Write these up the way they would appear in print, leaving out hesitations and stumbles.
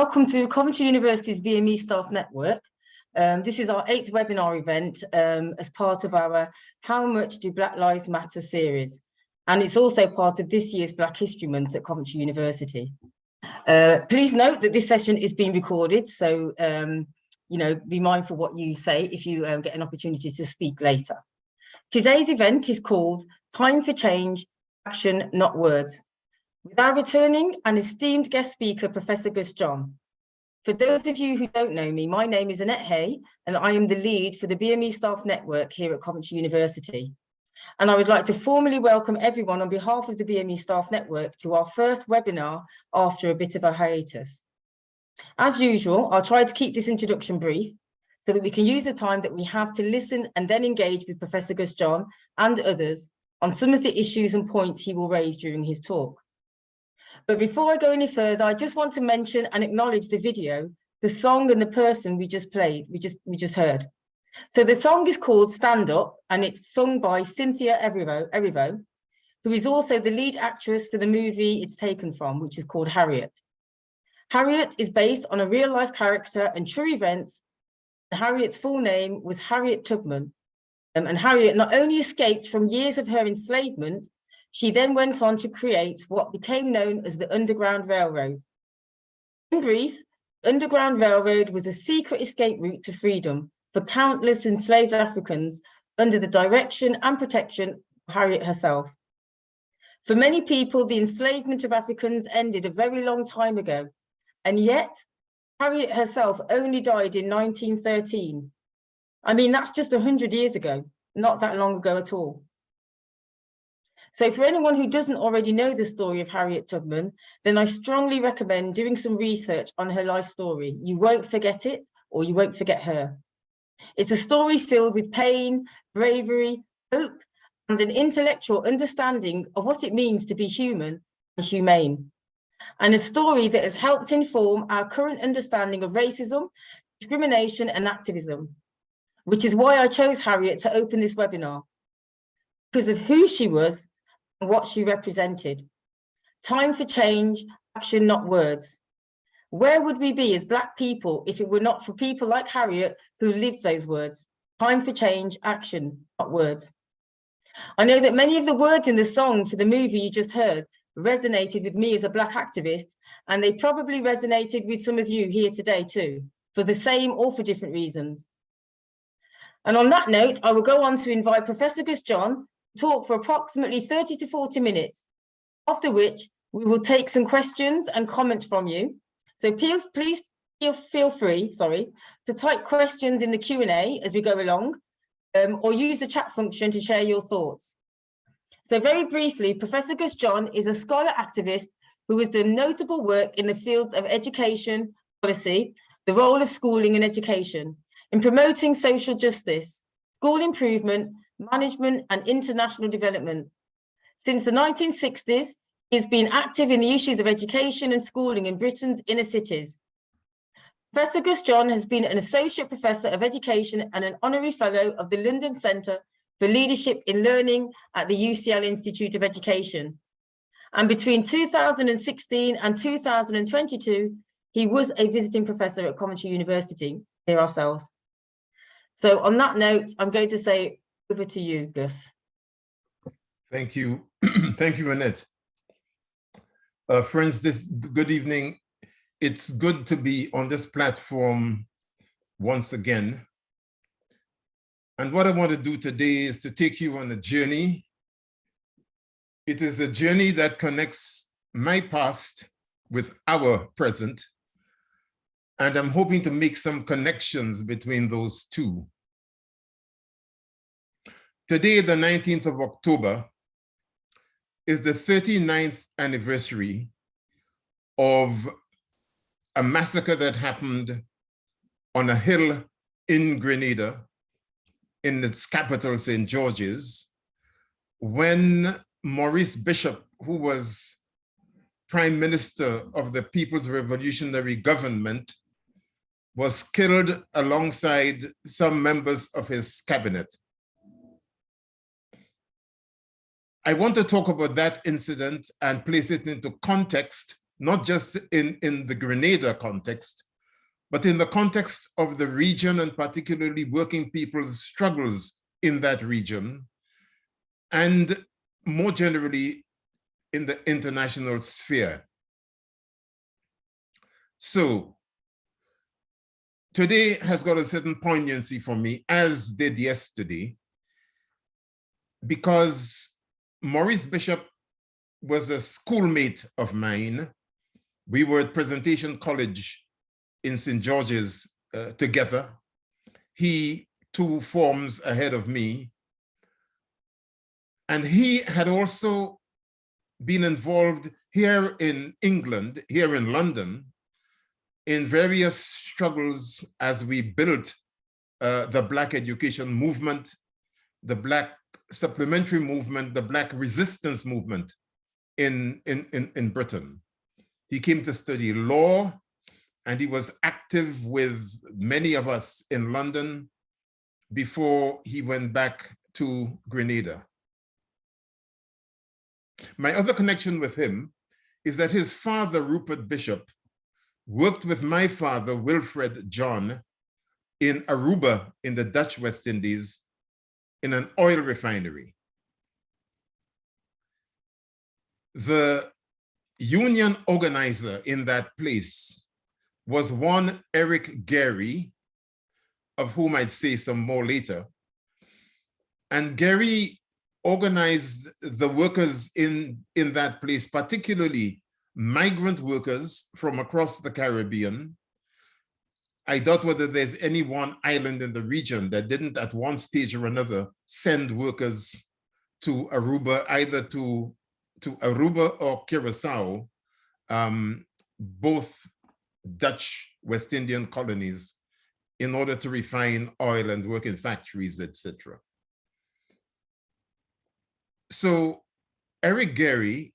Welcome to Coventry University's BME Staff Network. This is our 8th webinar event as part of our How Much Do Black Lives Matter series. And it's also part of this year's Black History Month at Coventry University. Please note that this session is being recorded, so be mindful what you say if you get an opportunity to speak later. Today's event is called Time for Change, Action, Not Words, with our returning and esteemed guest speaker, Professor Gus John. For those of you who don't know me, my name is Annette Hay, and I am the lead for the BME Staff Network here at Coventry University. And I would like to formally welcome everyone on behalf of the BME Staff Network to our first webinar after a bit of a hiatus. As usual, I'll try to keep this introduction brief so that we can use the time that we have to listen and then engage with Professor Gus John and others on some of the issues and points he will raise during his talk. But before I go any further, I just want to mention and acknowledge the video, the song and the person we just played, we just heard. So the song is called Stand Up, and it's sung by Cynthia Erivo, who is also the lead actress for the movie it's taken from, which is called Harriet. Harriet is based on a real life character and true events. Harriet's full name was Harriet Tubman. And Harriet not only escaped from years of her enslavement, she then went on to create what became known as the Underground Railroad. In brief, the Underground Railroad was a secret escape route to freedom for countless enslaved Africans under the direction and protection of Harriet herself. For many people, the enslavement of Africans ended a very long time ago, and yet Harriet herself only died in 1913. I mean, that's just 100 years ago, not that long ago at all. So for anyone who doesn't already know the story of Harriet Tubman, then I strongly recommend doing some research on her life story. You won't forget it, or you won't forget her. It's a story filled with pain, bravery, hope, and an intellectual understanding of what it means to be human and humane. And a story that has helped inform our current understanding of racism, discrimination, and activism, which is why I chose Harriet to open this webinar, because of who she was and what she represented. Time for change, action, not words. Where would we be as Black people if it were not for people like Harriet who lived those words? Time for change, action, not words. I know that many of the words in the song for the movie you just heard resonated with me as a Black activist, and they probably resonated with some of you here today too, for the same or for different reasons. And on that note, I will go on to invite Professor Gus John to talk for approximately 30 to 40 minutes, after which we will take some questions and comments from you. So please feel free to type questions in the Q&A as we go along, or use the chat function to share your thoughts. So very briefly, Professor Gus John is a scholar activist who has done notable work in the fields of education policy, the role of schooling and education, in promoting social justice, school improvement, management, and international development. Since the 1960s, he's been active in the issues of education and schooling in Britain's inner cities. Professor Gus John has been an Associate Professor of Education and an Honorary Fellow of the London Centre for Leadership in Learning at the UCL Institute of Education. And between 2016 and 2022, he was a visiting professor at Coventry University, here ourselves. So on that note, I'm going to say over to you, Gus. Thank you. Thank you, Annette. Friends, good evening. It's good to be on this platform once again. And what I want to do today is to take you on a journey. It is a journey that connects my past with our present. And I'm hoping to make some connections between those two. Today, the 19th of October, is the 39th anniversary of a massacre that happened on a hill in Grenada, in its capital, St. George's, when Maurice Bishop, who was Prime Minister of the People's Revolutionary Government, was killed alongside some members of his cabinet. I want to talk about that incident and place it into context not just in the Grenada context, but in the context of the region and particularly working people's struggles in that region, and more generally in the international sphere. So today has got a certain poignancy for me, as did yesterday, because Maurice Bishop was a schoolmate of mine. We were at Presentation College in St. George's together. He 2 forms ahead of me. And he had also been involved here in England, here in London, in various struggles as we built the Black education movement, the Black supplementary movement, the Black resistance movement in Britain. He came to study law, and he was active with many of us in London before he went back to Grenada. My other connection with him is that his father, Rupert Bishop, worked with my father, Wilfred John, in Aruba in the Dutch West Indies in an oil refinery. The union organizer in that place was one Eric Gary, of whom I'd say some more later. And Gary organized the workers in that place, particularly migrant workers from across the Caribbean. I doubt whether there's any one island in the region that didn't at one stage or another send workers to Aruba, either to Aruba or Curacao, both Dutch West Indian colonies, in order to refine oil and work in factories, etc. So Eric Gary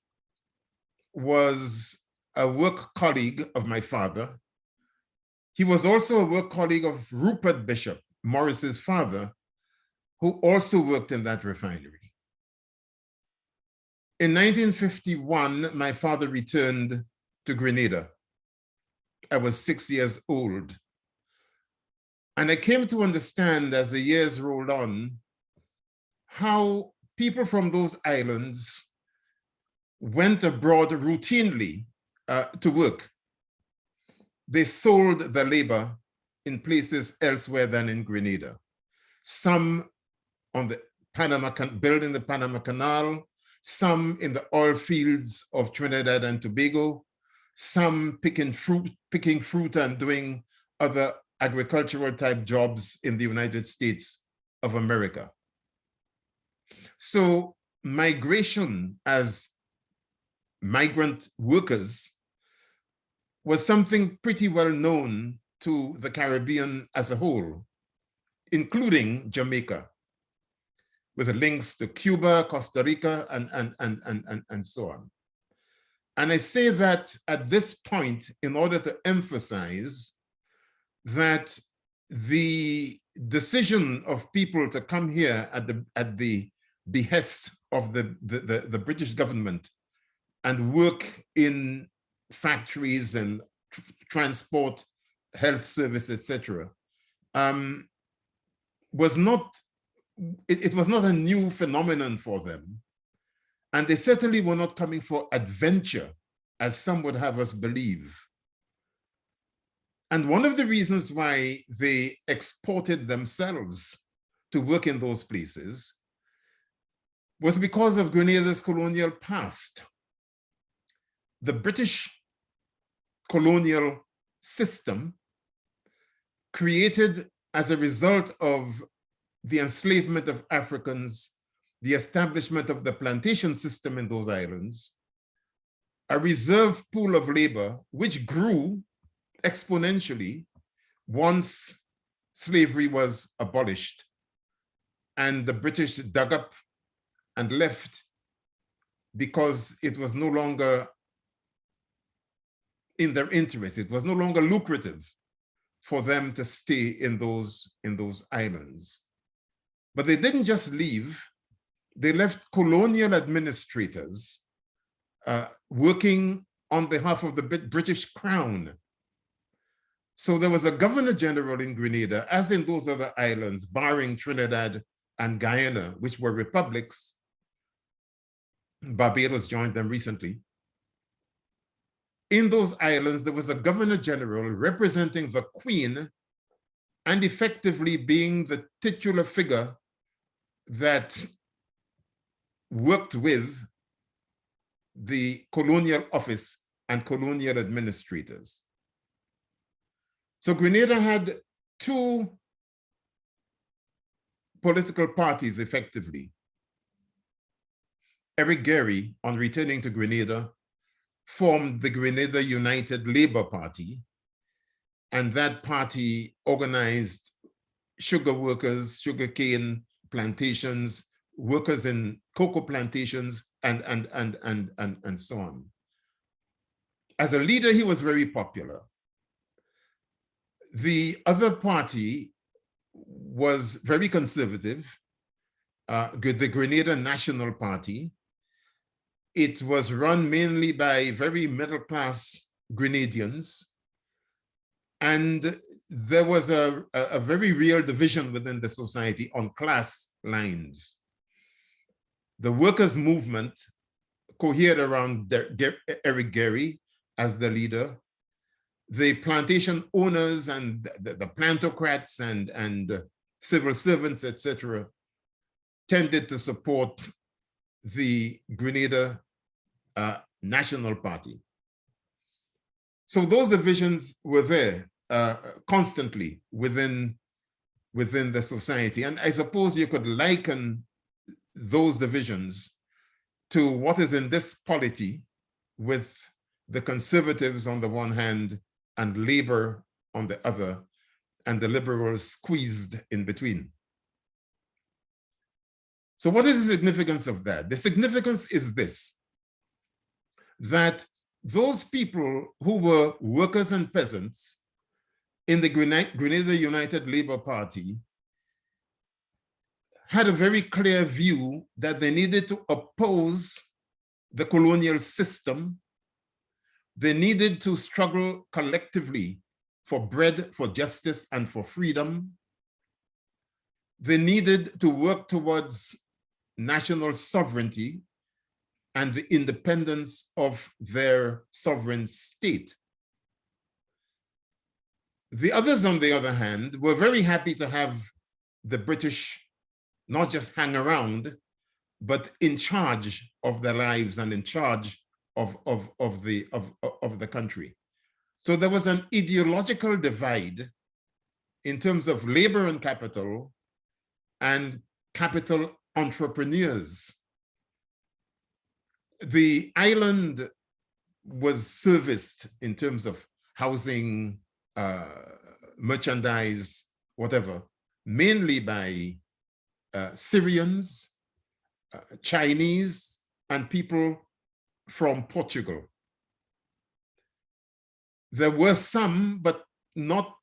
was a work colleague of my father. He was also a work colleague of Rupert Bishop, Maurice's father, who also worked in that refinery. In 1951, my father returned to Grenada. I was 6 years old. And I came to understand as the years rolled on how people from those islands went abroad routinely to work. They sold their labor in places elsewhere than in Grenada. Some on the building the Panama Canal, some in the oil fields of Trinidad and Tobago, some picking fruit and doing other agricultural type jobs in the United States of America. So migration as migrant workers was something pretty well known to the Caribbean as a whole, including Jamaica, with links to Cuba, Costa Rica, and so on. And I say that at this point in order to emphasize that the decision of people to come here at the behest of the British government and work in factories and transport, health service, etc., was not a new phenomenon for them. And they certainly were not coming for adventure, as some would have us believe. And one of the reasons why they exported themselves to work in those places was because of Grenada's colonial past. The British colonial system created, as a result of the enslavement of Africans, the establishment of the plantation system in those islands, a reserve pool of labor which grew exponentially once slavery was abolished and the British dug up and left because it was no longer in their interest. It was no longer lucrative for them to stay in those islands. But they didn't just leave. They left colonial administrators working on behalf of the British Crown. So there was a Governor General in Grenada, as in those other islands, barring Trinidad and Guyana, which were republics. Barbados joined them recently. In those islands, there was a Governor General representing the Queen and effectively being the titular figure that worked with the colonial office and colonial administrators. So Grenada had two political parties effectively. Eric Gairy, on returning to Grenada, formed the Grenada United Labour Party, and that party organized sugar workers, sugarcane plantations, workers in cocoa plantations, and so on. As a leader, he was very popular. The other party was very conservative, the Grenada National Party. It was run mainly by very middle-class Grenadians, and there was a very real division within the society on class lines. The workers' movement cohered around Eric Gairy as the leader. The plantation owners and the plantocrats and civil servants, etc., tended to support the Grenada National Party. So those divisions were there constantly within the society. And I suppose you could liken those divisions to what is in this polity, with the conservatives on the one hand and labor on the other, and the liberals squeezed in between. So what is the significance of that? The significance is this, that those people who were workers and peasants in the Grenada United Labour Party had a very clear view that they needed to oppose the colonial system. They needed to struggle collectively for bread, for justice, and for freedom. They needed to work towards national sovereignty and the independence of their sovereign state. The others, on the other hand, were very happy to have the British not just hang around, but in charge of their lives and in charge of the country. So there was an ideological divide in terms of labor and capital capital entrepreneurs. The island was serviced in terms of housing, merchandise, whatever, mainly by Syrians, Chinese, and people from Portugal. There were some, but not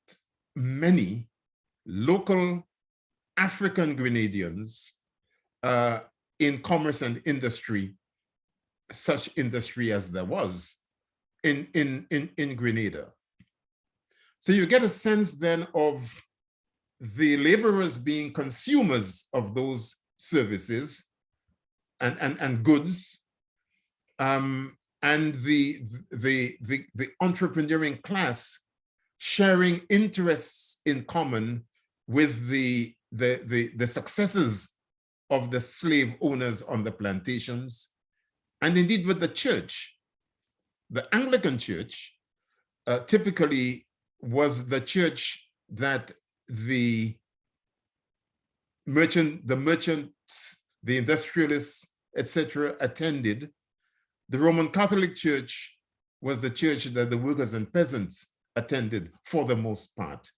many, local African Grenadians in commerce and industry, such industry as there was in Grenada. So you get a sense then of the laborers being consumers of those services and goods, and the entrepreneuring class sharing interests in common with the successors of the slave owners on the plantations, and indeed with the church. The Anglican Church typically was the church that the merchants, the industrialists, etc., attended. The Roman Catholic Church was the church that the workers and peasants attended for the most part.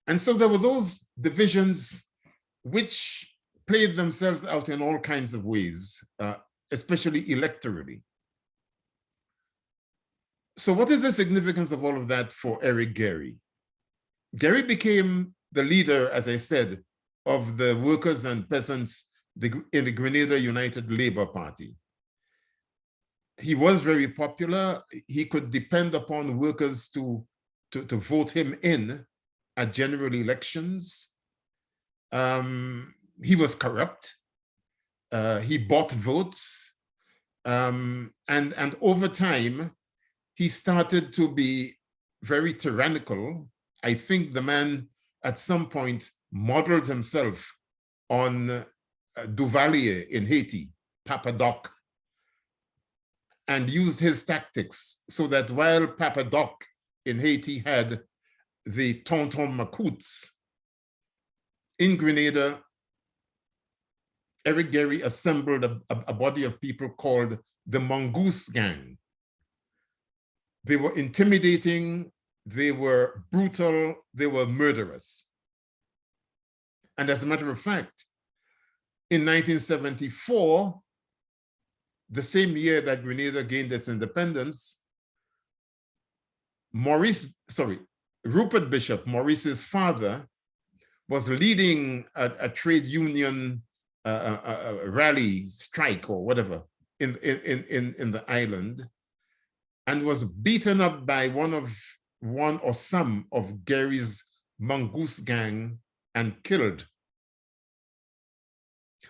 And so there were those divisions which played themselves out in all kinds of ways, especially electorally. So what is the significance of all of that for Eric Gairy? Gairy became the leader, as I said, of the workers and peasants in the Grenada United Labour Party. He was very popular. He could depend upon workers to vote him in at general elections. He was corrupt. He bought votes. And over time, he started to be very tyrannical. I think the man at some point modeled himself on Duvalier in Haiti, Papa Doc, and used his tactics so that while Papa Doc in Haiti had the Tonton Macouts, in Grenada, Eric Gary assembled a body of people called the Mongoose Gang. They were intimidating, they were brutal, they were murderous. And as a matter of fact, in 1974, the same year that Grenada gained its independence, Rupert Bishop, Maurice's father, was leading a trade union rally, strike or whatever in the island, and was beaten up by one or some of Gary's Mongoose Gang and killed.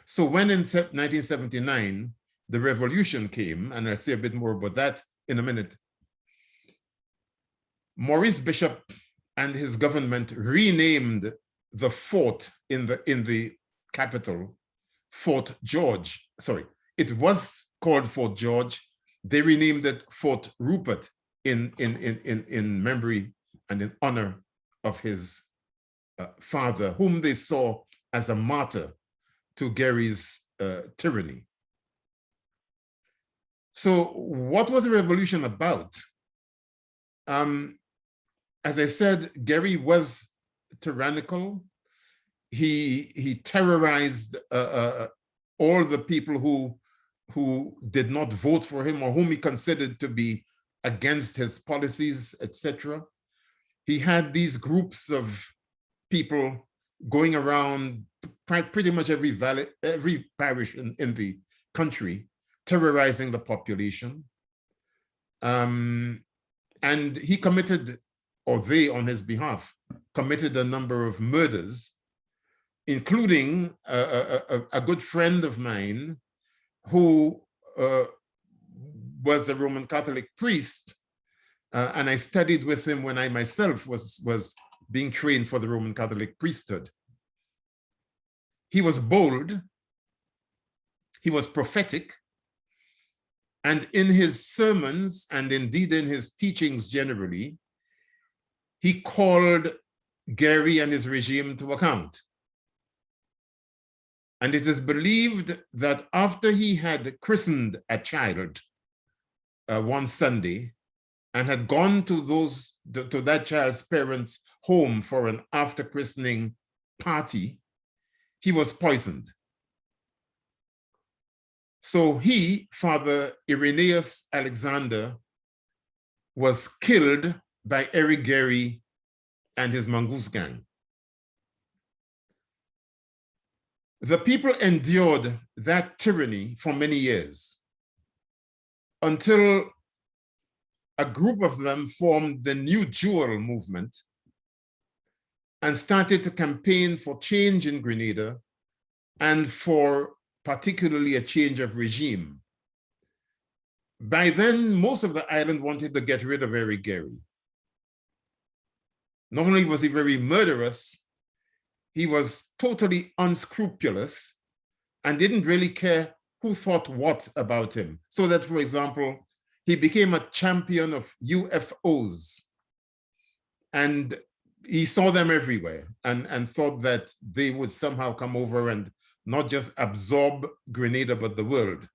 So when in 1979, the revolution came, and I'll say a bit more about that in a minute, Maurice Bishop and his government renamed the fort in the capital Fort George. Sorry, it was called Fort George. They renamed it Fort Rupert in memory and in honor of his father, whom they saw as a martyr to Gary's tyranny. So what was the revolution about? As I said, Gary was tyrannical. He terrorized all the people who did not vote for him or whom he considered to be against his policies, etc. He had these groups of people going around pretty much every parish in the country, terrorizing the population. And he committed, or they on his behalf, committed a number of murders, including a good friend of mine who was a Roman Catholic priest, and I studied with him when I myself was being trained for the Roman Catholic priesthood. He was bold, he was prophetic, and in his sermons, and indeed in his teachings generally, he called Gary and his regime to account. And it is believed that after he had christened a child one Sunday and had gone to that child's parents' home for an after christening party, he was poisoned. So he, Father Irenaeus Alexander, was killed by Eric Gary and his Mongoose Gang. The people endured that tyranny for many years until a group of them formed the New Jewel movement and started to campaign for change in Grenada and for particularly a change of regime. By then, most of the island wanted to get rid of Eric Gary. Not only was he very murderous, he was totally unscrupulous and didn't really care who thought what about him. So that, for example, he became a champion of UFOs, and he saw them everywhere and thought that they would somehow come over and not just absorb Grenada, but the world.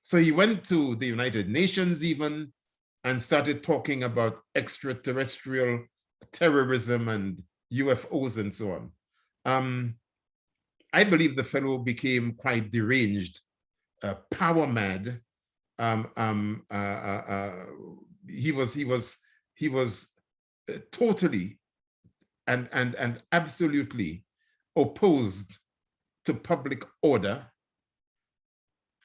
So he went to the United Nations even and started talking about extraterrestrial terrorism and UFOs and so on. I believe the fellow became quite deranged, power mad. He was totally and absolutely opposed to public order,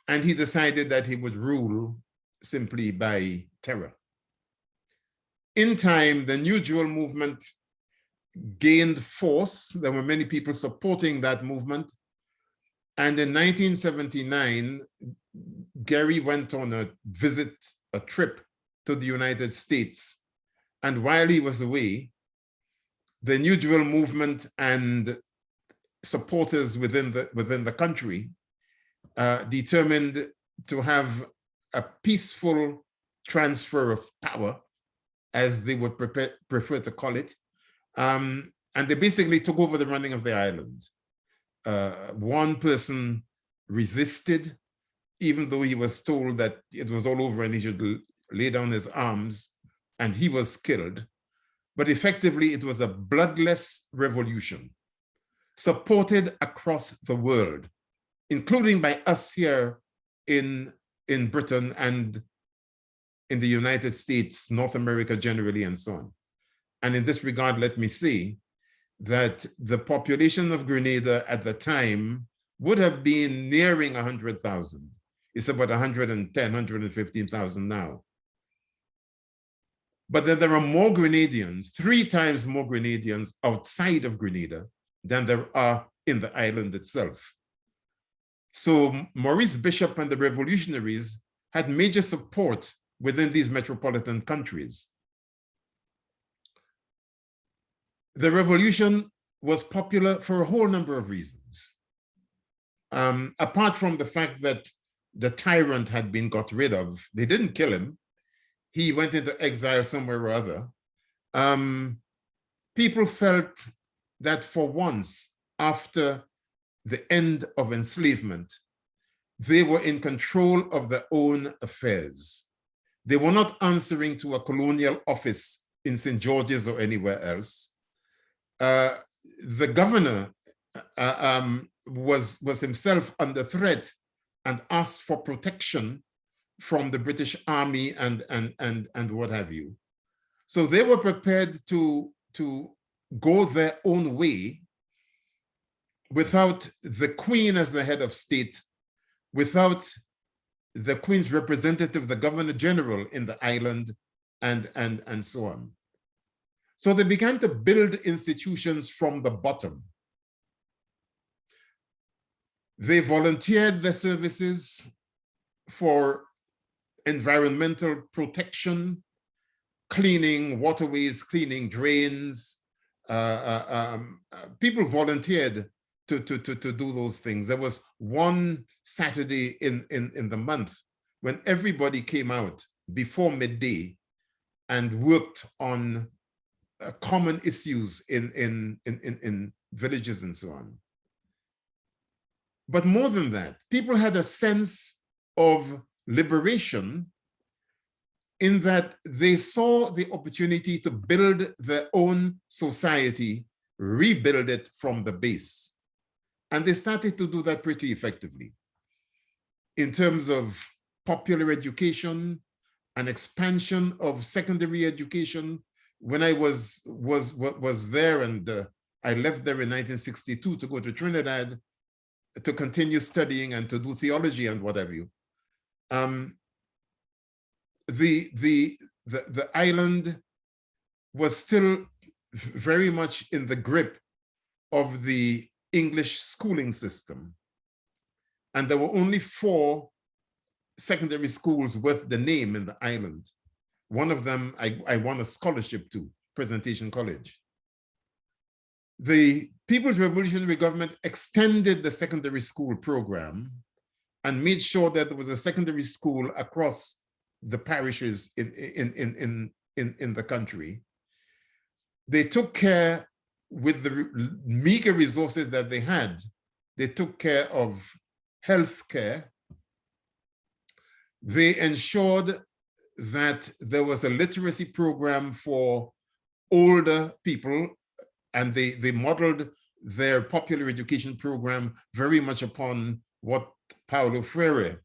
and he decided that he would rule simply by terror. In time, the New Jewel movement gained force. There were many people supporting that movement. And in 1979, Gary went on a trip to the United States. And while he was away, the New Jewel movement and supporters within the country determined to have a peaceful transfer of power, as they would prefer to call it. And they basically took over the running of the island. One person resisted, even though he was told that it was all over and he should lay down his arms, and he was killed. But effectively, it was a bloodless revolution supported across the world, including by us here in Britain and in the United States, North America generally, and so on. And in this regard, let me say that the population of Grenada at the time would have been nearing 100,000. It's about 110, 115,000 now. But then there are more Grenadians, 3 times more Grenadians outside of Grenada than there are in the island itself. So Maurice Bishop and the revolutionaries had major support within these metropolitan countries. The revolution was popular for a whole number of reasons. Apart from the fact that the tyrant had been got rid of, they didn't kill him. He went into exile somewhere or other. People felt that for once, after the end of enslavement, they were in control of their own affairs. They were not answering to a colonial office in St. George's or anywhere else. The governor was himself under threat and asked for protection from the British Army and what have you. So they were prepared to go their own way without the Queen as the head of state, without the Queen's representative, the Governor General in the island, and so on. So they began to build institutions from the bottom. They volunteered their services for environmental protection, cleaning waterways, cleaning drains. People volunteered to do those things. There was one Saturday in the month when everybody came out before midday and worked on common issues in villages and so on. But more than that, people had a sense of liberation in that they saw the opportunity to build their own society, rebuild it from the base. And they started to do that pretty effectively in terms of popular education, an expansion of secondary education. When I was there, and I left there in 1962 to go to Trinidad to continue studying and to do theology and whatever you. The island was still very much in the grip of the English schooling system. And there were only 4 secondary schools worth the name in the island. One of them I won a scholarship to, Presentation College. The People's Revolutionary Government extended the secondary school program and made sure that there was a secondary school across the parishes in the country. They took care, with the meager resources that they had, they took care of health care. They ensured that there was a literacy program for older people, and they modeled their popular education program very much upon what Paulo Freire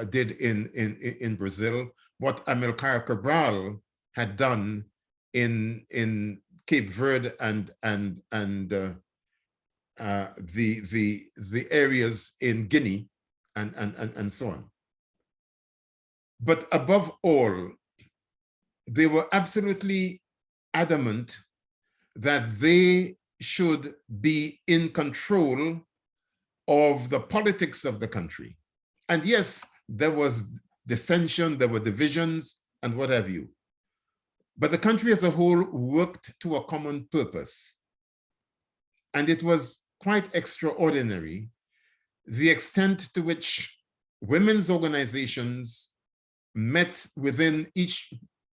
did in Brazil, what Amilcar Cabral had done in Cape Verde and the areas in Guinea and so on. But above all, they were absolutely adamant that they should be in control of the politics of the country. And yes, there was dissension, there were divisions, and what have you. But the country as a whole worked to a common purpose. And it was quite extraordinary, the extent to which women's organizations met within each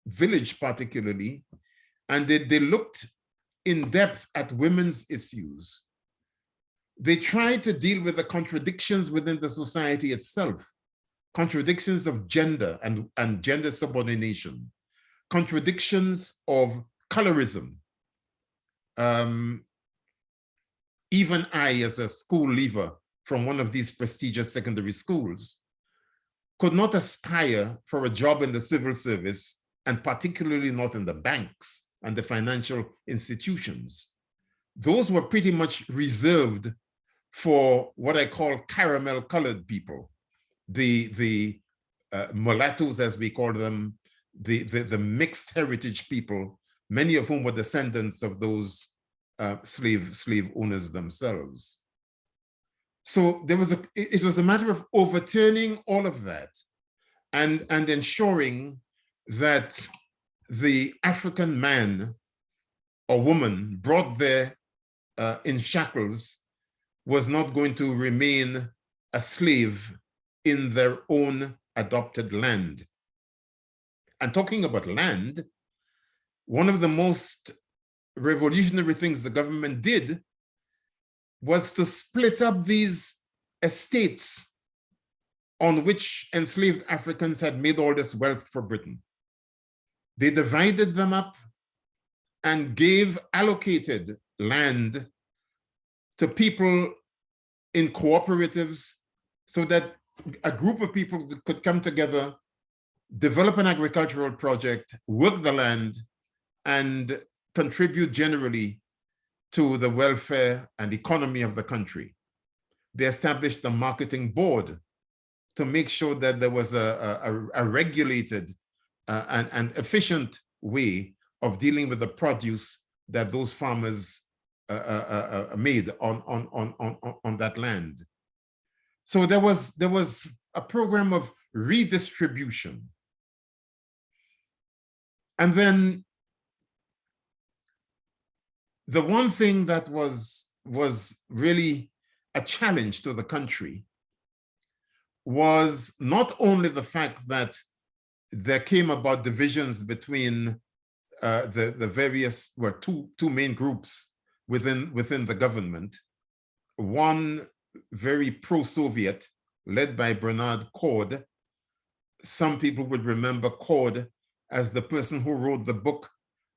village particularly, and they looked in depth at women's issues. They tried to deal with the contradictions within the society itself, contradictions of gender and gender subordination, contradictions of colorism. Even I, as a school leaver from one of these prestigious secondary schools, could not aspire for a job in the civil service, and particularly not in the banks and the financial institutions. Those were pretty much reserved for what I call caramel colored people, the mulattoes, as we call them, the mixed heritage people, many of whom were descendants of those slave owners themselves. So it was a matter of overturning all of that and ensuring that the African man or woman brought there in shackles was not going to remain a slave in their own adopted land. And talking about land, one of the most revolutionary things the government did was to split up these estates on which enslaved Africans had made all this wealth for Britain. They divided them up and allocated land to people in cooperatives so that a group of people could come together, develop an agricultural project, work the land, and contribute generally to the welfare and economy of the country. They established a marketing board to make sure that there was a regulated and efficient way of dealing with the produce that those farmers made on that land. So there was a program of redistribution. And then the one thing that was really a challenge to the country was not only the fact that there came about divisions between the various, well, two main groups within the government. One very pro-Soviet, led by Bernard Cord. Some people would remember Cord as the person who wrote the book,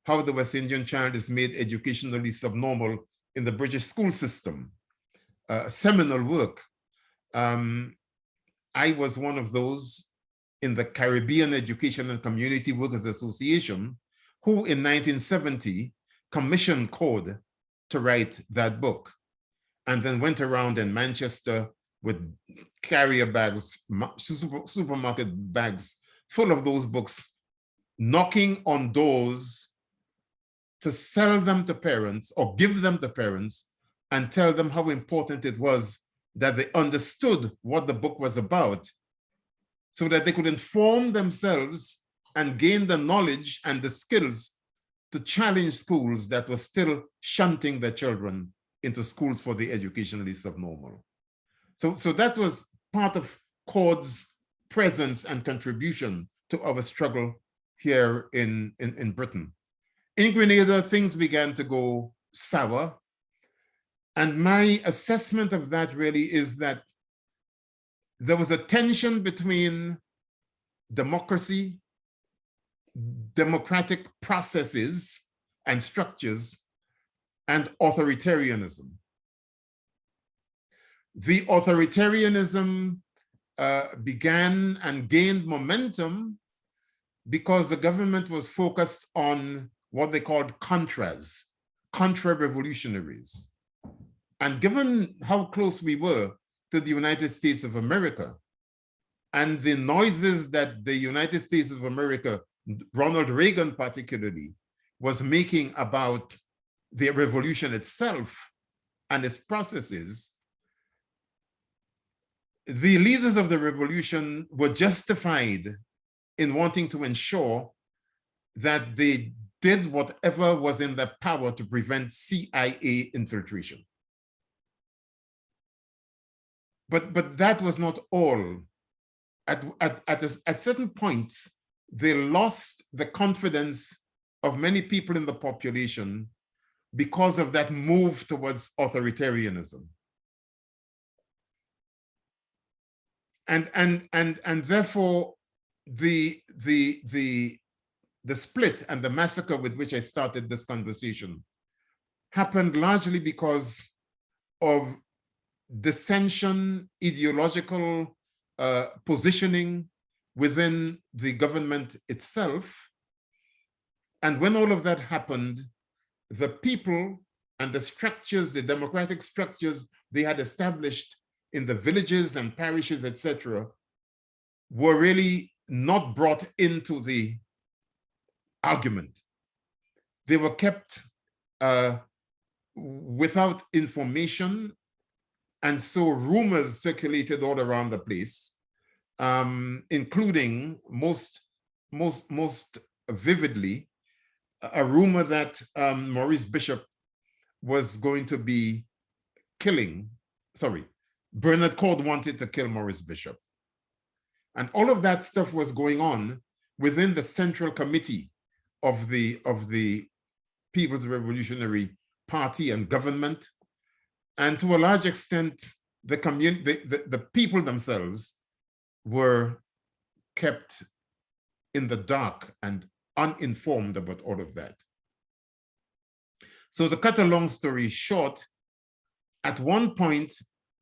How the West Indian Child is Made Educationally Subnormal in the British School System. Seminal work. I was one of those in the Caribbean Education and Community Workers Association, who in 1970 commissioned Cord to write that book, and then went around in Manchester with carrier bags, supermarket bags full of those books, knocking on doors to sell them to parents or give them to parents and tell them how important it was that they understood what the book was about so that they could inform themselves and gain the knowledge and the skills to challenge schools that were still shunting their children into schools for the educationally subnormal. So that was part of Cord's presence and contribution to our struggle here in Britain. In Grenada, things began to go sour. And my assessment of that really is that there was a tension between democracy, democratic processes and structures, and authoritarianism. The authoritarianism began and gained momentum because the government was focused on what they called contras, contra-revolutionaries. And given how close we were to the United States of America, and the noises that the United States of America, Ronald Reagan particularly, was making about the revolution itself and its processes, the leaders of the revolution were justified in wanting to ensure that they did whatever was in their power to prevent CIA infiltration. But that was not all. At certain points, they lost the confidence of many people in the population because of that move towards authoritarianism. And therefore, the split and the massacre with which I started this conversation happened largely because of dissension, ideological positioning within the government itself. And when all of that happened, the people and the structures, the democratic structures they had established in the villages and parishes, etc., were really not brought into the argument. They were kept without information, and so rumors circulated all around the place, including most vividly a rumor that Maurice Bishop was going to be Bernard Cord wanted to kill Maurice Bishop. And all of that stuff was going on within the Central Committee of the People's Revolutionary Party and government. And to a large extent, the people themselves were kept in the dark and uninformed about all of that. So to cut a long story short, at one point,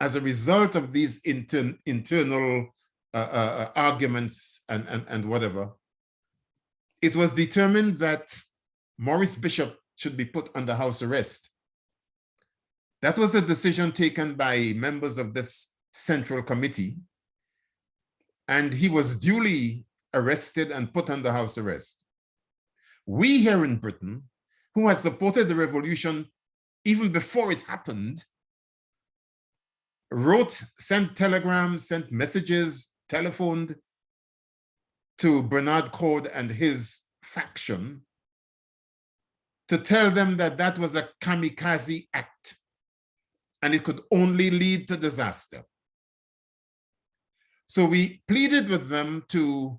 as a result of these internal arguments and whatever, it was determined that Maurice Bishop should be put under house arrest. That was a decision taken by members of this Central Committee, and he was duly arrested and put under house arrest. We here in Britain, who had supported the revolution even before it happened, sent telegrams, sent messages, telephoned to Bernard Cord and his faction to tell them that that was a kamikaze act and it could only lead to disaster. So we pleaded with them to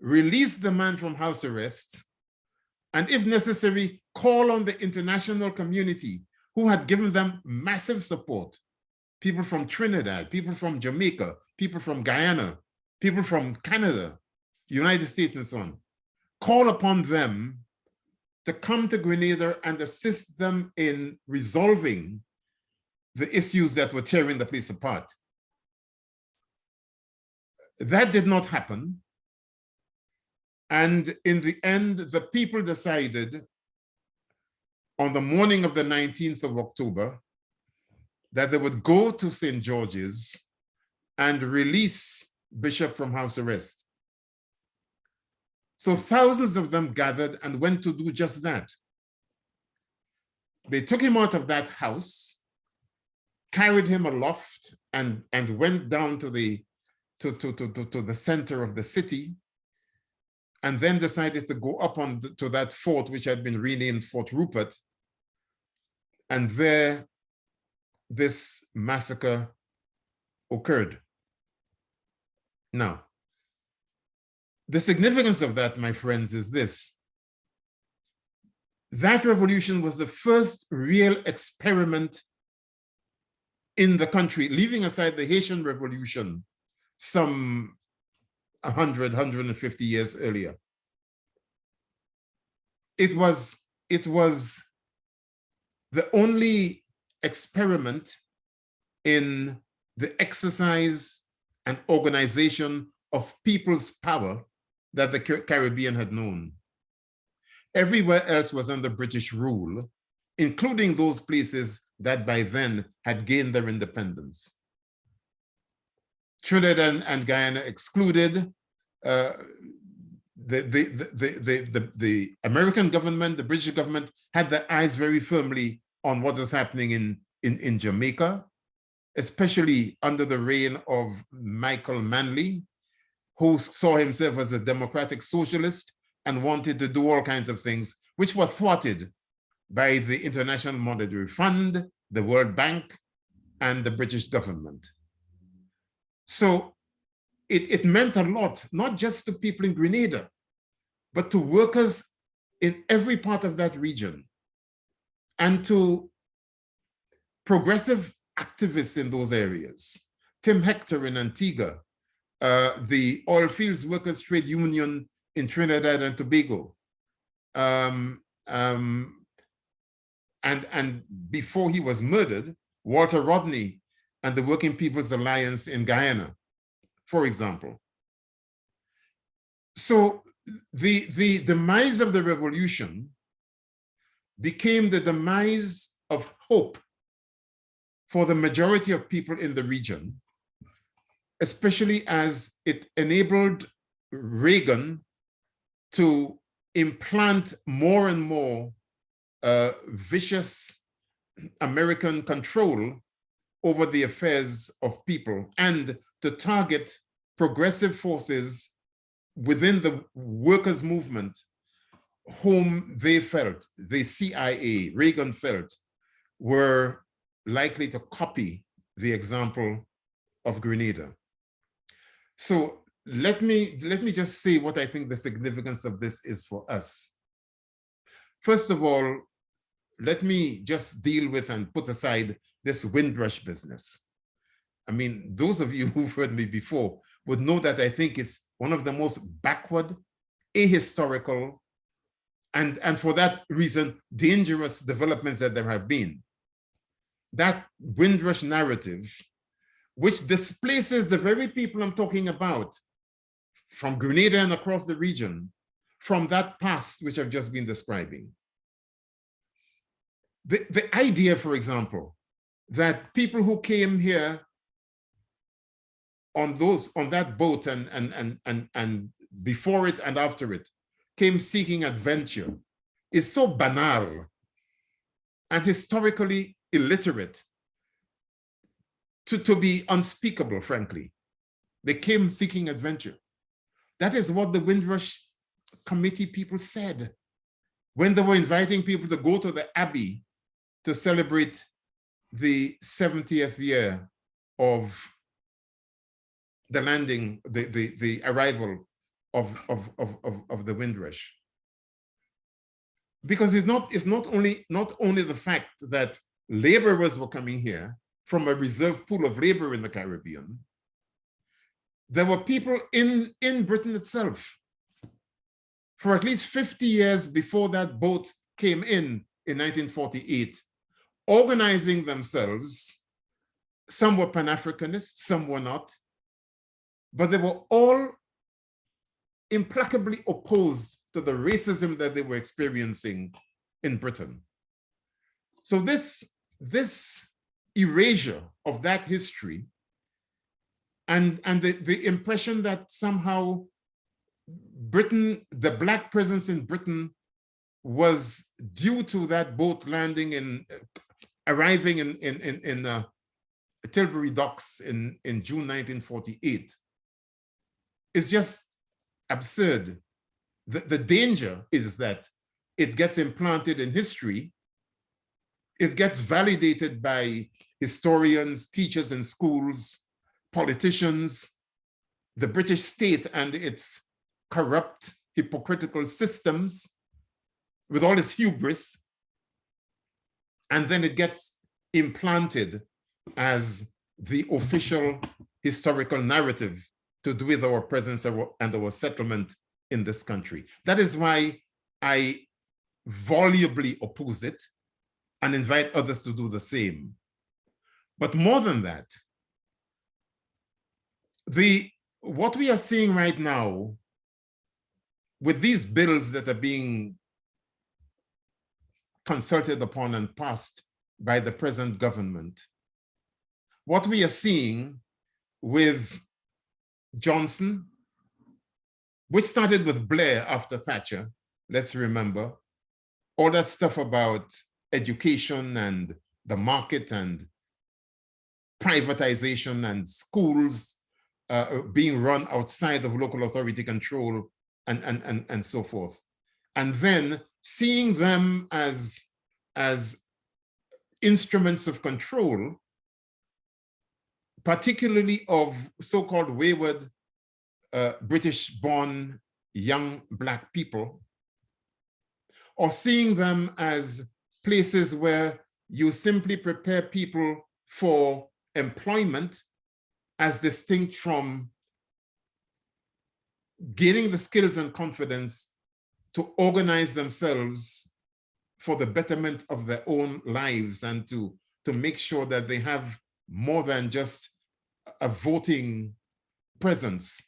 release the man from house arrest and, if necessary, call on the international community who had given them massive support. People from Trinidad, people from Jamaica, people from Guyana, people from Canada, United States, and so on. Call upon them to come to Grenada and assist them in resolving the issues that were tearing the place apart. That did not happen. And in the end, the people decided on the morning of the 19th of October that they would go to St. George's and release Bishop from house arrest. So thousands of them gathered and went to do just that. They took him out of that house, carried him aloft, and went down to the center of the city, and then decided to go up to that fort, which had been renamed Fort Rupert. And there, this massacre occurred. Now, the significance of that, my friends, is this. That revolution was the first real experiment in the country, leaving aside the Haitian Revolution some 100, 150 years earlier. It was the only experiment in the exercise and organization of people's power that the Caribbean had known. Everywhere else was under British rule, including those places that by then had gained their independence. Trinidad and Guyana excluded. The American government, the British government had their eyes very firmly on what was happening in Jamaica, especially under the reign of Michael Manley, who saw himself as a democratic socialist and wanted to do all kinds of things, which were thwarted by the International Monetary Fund, the World Bank, and the British government. So it meant a lot, not just to people in Grenada, but to workers in every part of that region, and to progressive activists in those areas. Tim Hector in Antigua, the Oil Fields Workers Trade Union in Trinidad and Tobago, and before he was murdered, Walter Rodney and the Working People's Alliance in Guyana, for example. So the demise of the revolution became the demise of hope for the majority of people in the region, especially as it enabled Reagan to implant more and more vicious American control over the affairs of people, and to target progressive forces within the workers' movement whom they felt, the CIA, Reagan felt, were likely to copy the example of Grenada. So let me just say what I think the significance of this is for us. First of all, let me just deal with and put aside this Windrush business. I mean, those of you who've heard me before would know that I think it's one of the most backward, ahistorical, and for that reason, dangerous developments that there have been. That Windrush narrative, which displaces the very people I'm talking about from Grenada and across the region, from that past which I've just been describing. The idea, for example, that people who came here on that boat and before it and after it came seeking adventure is so banal and historically illiterate to be unspeakable, frankly. They came seeking adventure. That is what the Windrush Committee people said when they were inviting people to go to the Abbey to celebrate the 70th year of the landing, the arrival of the Windrush. Because it's not only the fact that laborers were coming here from a reserve pool of labor in the Caribbean. There were people in Britain itself for at least 50 years before that boat came in 1948, organizing themselves. Some were Pan-Africanists, some were not, but they were all implacably opposed to the racism that they were experiencing in Britain. So this erasure of that history and the impression that somehow Britain, the Black presence in Britain, was due to that boat landing arriving in Tilbury docks in June 1948 is just absurd. The danger is that it gets implanted in history, it gets validated by historians, teachers in schools, politicians, the British state and its corrupt, hypocritical systems with all its hubris, and then it gets implanted as the official historical narrative to do with our presence and our settlement in this country. That is why I volubly oppose it and invite others to do the same. But more than that, what we are seeing right now with these bills that are being consulted upon and passed by the present government, what we are seeing with Johnson, which started with Blair after Thatcher, let's remember, all that stuff about education and the market and privatization and schools being run outside of local authority control and so forth. And then seeing them as instruments of control, particularly of so-called wayward British-born young Black people, or seeing them as places where you simply prepare people for employment as distinct from gaining the skills and confidence to organize themselves for the betterment of their own lives and to make sure that they have more than just a voting presence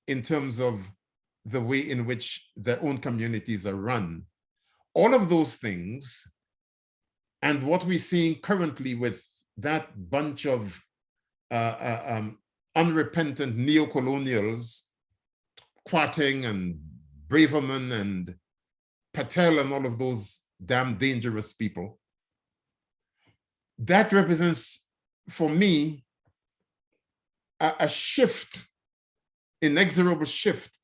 in terms of the way in which their own communities are run. All of those things, and what we're seeing currently with that bunch of unrepentant neo-colonials, Kwarteng and Braverman and Patel and all of those damn dangerous people, that represents, for me, a shift, inexorable shift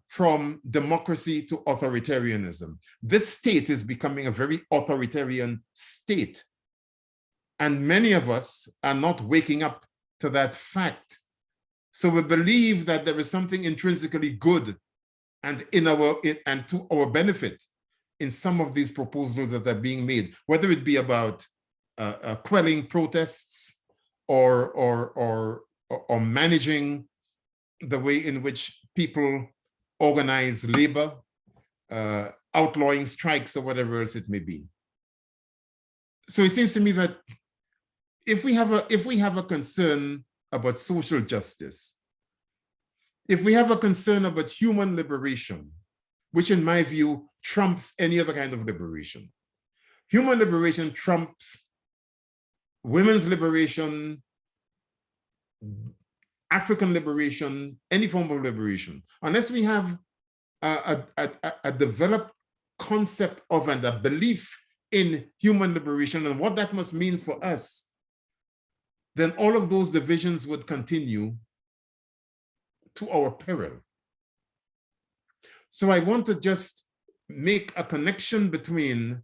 from democracy to authoritarianism. This state is becoming a very authoritarian state. And many of us are not waking up to that fact. So we believe that there is something intrinsically good and to our benefit in some of these proposals that are being made, whether it be about quelling protests or managing the way in which people organize labor, outlawing strikes or whatever else it may be. So it seems to me that if we have a concern about social justice, if we have a concern about human liberation, which in my view trumps any other kind of liberation, human liberation trumps women's liberation, African liberation, any form of liberation, unless we have a developed concept of and a belief in human liberation and what that must mean for us, then all of those divisions would continue to our peril. So I want to just make a connection between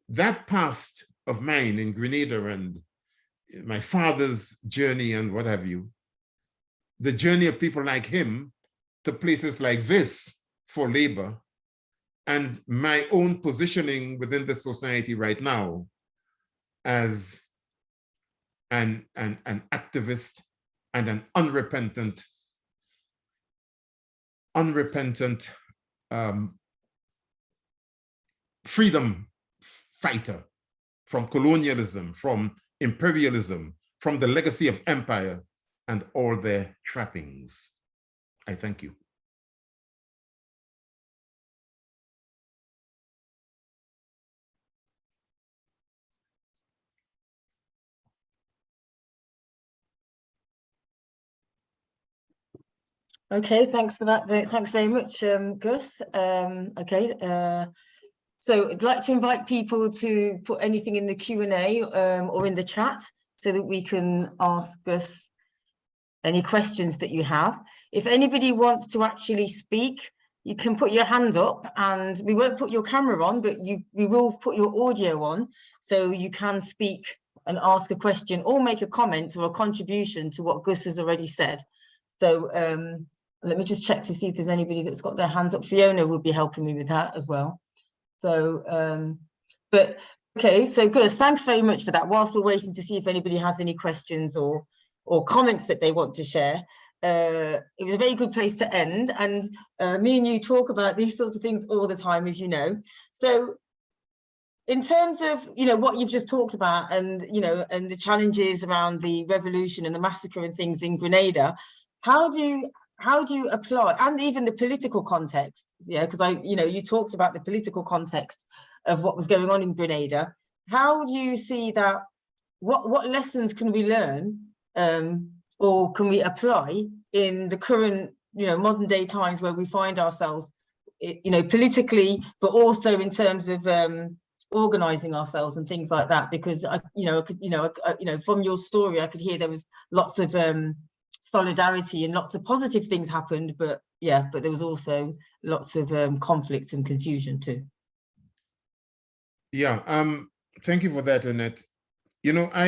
that past of mine in Grenada and my father's journey and what have you, the journey of people like him to places like this for labor, and my own positioning within the society right now as an activist and an unrepentant freedom fighter from colonialism, from imperialism, from the legacy of empire and all their trappings. I thank you. Okay, thanks for that. Thanks very much, Gus. So I'd like to invite people to put anything in the Q&A or in the chat so that we can ask Gus any questions that you have. If anybody wants to actually speak, you can put your hand up, and we won't put your camera on, but we will put your audio on so you can speak and ask a question or make a comment or a contribution to what Gus has already said. So let me just check to see if there's anybody that's got their hands up. Fiona would be helping me with that as well. So, but okay, so Gus, thanks very much for that. Whilst we're waiting to see if anybody has any questions or comments that they want to share, it was a very good place to end. And me and you talk about these sorts of things all the time, as you know. So in terms of, you know, what you've just talked about and, you know, and the challenges around the revolution and the massacre and things in Grenada, how do you apply, and even the political context, yeah, because you talked about the political context of what was going on in Grenada. How do you see that, what lessons can we learn or can we apply in the current, modern day times where we find ourselves, politically, but also in terms of organizing ourselves and things like that? Because from your story, I could hear there was lots of solidarity and lots of positive things happened, but there was also lots of conflict and confusion too. Yeah, thank you for that, Annette. I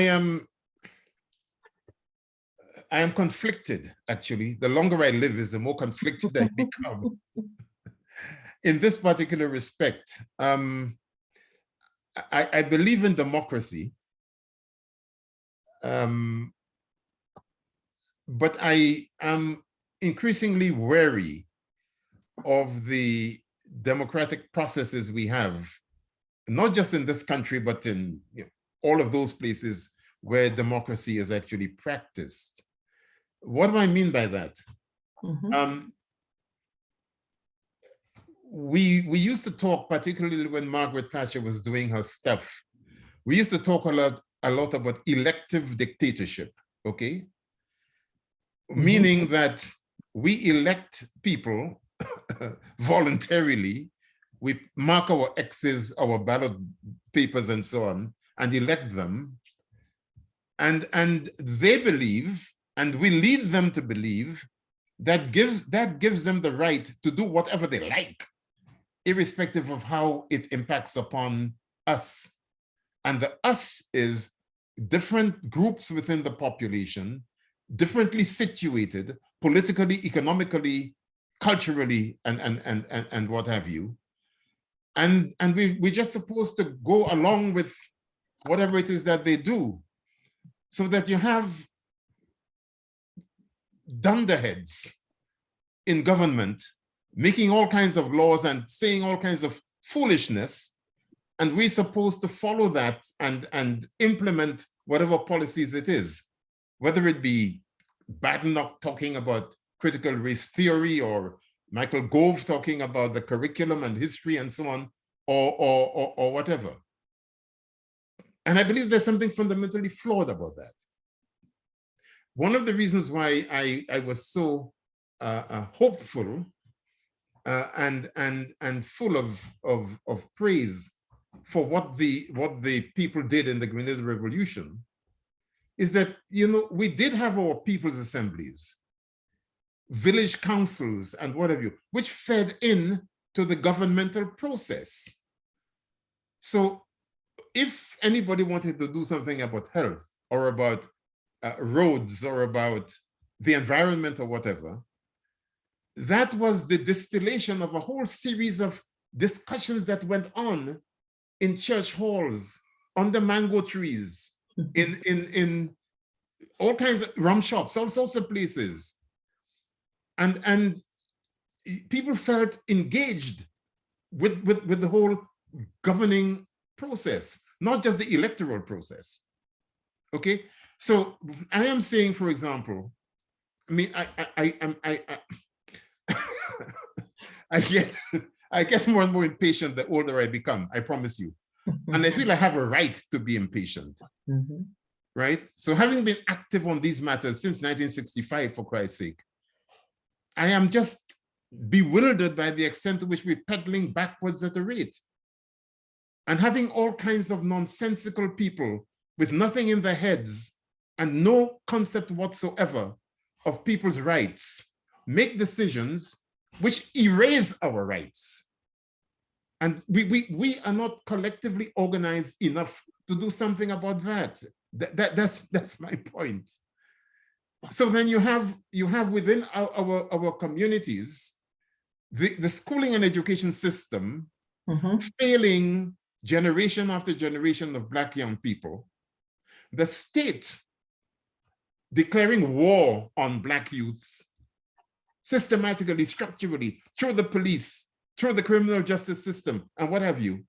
am conflicted, actually. The longer I live is the more conflicted I become in this particular respect. I believe in democracy, but I am increasingly wary of the democratic processes we have, not just in this country, but in all of those places where democracy is actually practiced. What do I mean by that? We used to talk, particularly when Margaret Thatcher was doing her stuff, we used to talk a lot about elective dictatorship, okay? Meaning that we elect people voluntarily, we mark our X's, our ballot papers and so on, and elect them. And they believe, and we lead them to believe, that gives them the right to do whatever they like, irrespective of how it impacts upon us. And the us is different groups within the population, differently situated, politically, economically, culturally, and what have you. And we're just supposed to go along with whatever it is that they do, so that you have dunderheads in government making all kinds of laws and saying all kinds of foolishness, and we're supposed to follow that and implement whatever policies it is, whether it be Badenoch talking about critical race theory, or Michael Gove talking about the curriculum and history and so on, or whatever. And I believe there's something fundamentally flawed about that. One of the reasons why I was so hopeful and full of praise for what the people did in the Grenada Revolution is that, we did have our people's assemblies, village councils and what have you, which fed in to the governmental process. So if anybody wanted to do something about health or about roads or about the environment or whatever, that was the distillation of a whole series of discussions that went on in church halls, under mango trees, in all kinds of rum shops, all sorts of places. And people felt engaged with the whole governing process, not just the electoral process. Okay, so I am saying, for example, I mean, I get more and more impatient the older I become, I promise you. And I feel I have a right to be impatient, right? So having been active on these matters since 1965, for Christ's sake, I am just bewildered by the extent to which we're pedaling backwards at a rate. And having all kinds of nonsensical people with nothing in their heads and no concept whatsoever of people's rights make decisions which erase our rights. And we are not collectively organized enough to do something about that. That's my point. So then you have within our communities, the schooling and education system failing generation after generation of Black young people, the state declaring war on Black youth systematically, structurally, through the police, through the criminal justice system, and what have you,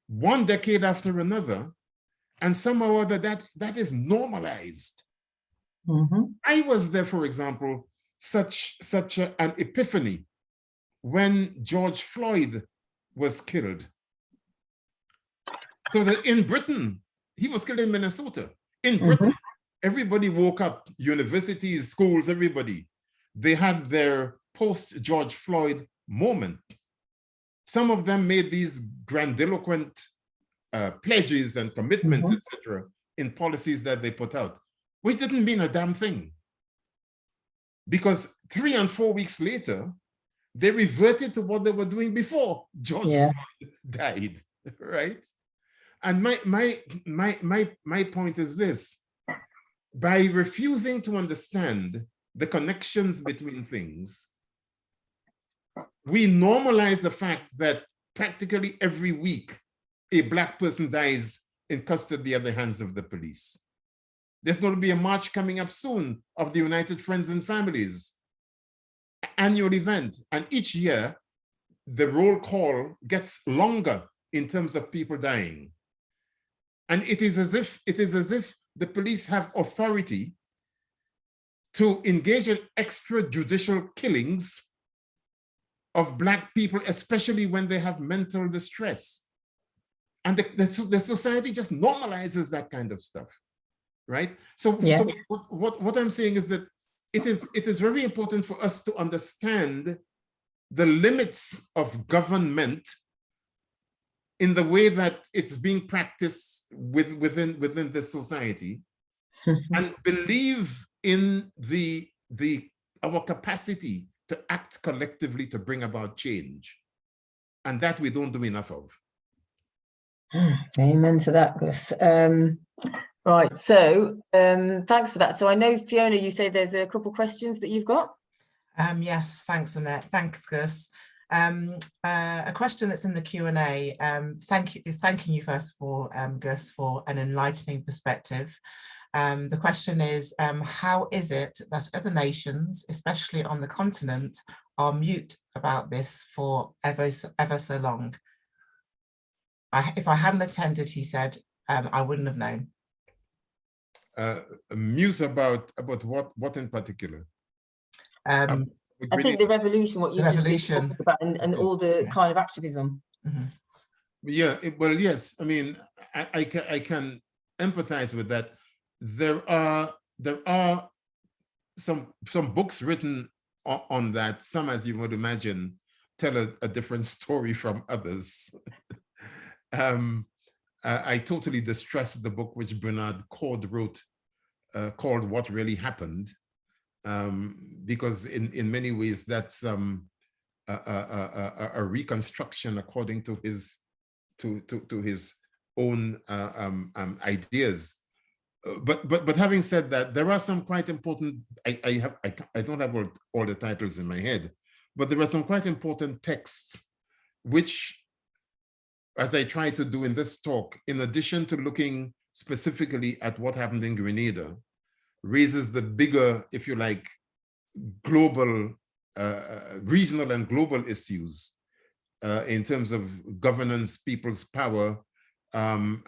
one decade after another, and somehow or other that is normalized. I was there, for example, such an epiphany when George Floyd was killed. So that in Britain, he was killed in Minnesota. In Britain, everybody woke up, universities, schools, everybody. They had their post-George Floyd moment. Some of them made these grandiloquent pledges and commitments, etc., in policies that they put out, which didn't mean a damn thing. Because 3 and 4 weeks later, they reverted to what they were doing before George Floyd died, right? And my point is this: by refusing to understand the connections between things, we normalize the fact that practically every week a Black person dies in custody at the hands of the police. There's going to be a march coming up soon of the United Friends and Families annual event, and each year the roll call gets longer in terms of people dying. And it is as if the police have authority to engage in extrajudicial killings of Black people, especially when they have mental distress. And the society just normalizes that kind of stuff, right? So, so what I'm saying is that it is very important for us to understand the limits of government in the way that it's being practiced within this society, and believe in our capacity to act collectively to bring about change. And that we don't do enough of. Amen to that, Gus. Right, so thanks for that. So I know, Fiona, you say there's a couple of questions that you've got. Yes, thanks, Annette. Thanks, Gus. A question that's in the Q&A, thanking you first of all, Gus, for an enlightening perspective. The question is, how is it that other nations, especially on the continent, are mute about this for ever so long? If I hadn't attended, he said, I wouldn't have known. Mute about what in particular? I think the revolution, what you just talked about, and all the kind of activism. Yeah, well, yes. I mean, I can empathize with that. There are some books written on that. Some, as you would imagine, tell a different story from others. I totally distrust the book which Bernard Cord wrote called What Really Happened, because in many ways that's a reconstruction according to his own ideas. But having said that, there are some quite important, I don't have all the titles in my head, but there are some quite important texts which, as I try to do in this talk, in addition to looking specifically at what happened in Grenada, raises the bigger, if you like, global, regional and global issues in terms of governance, people's power, and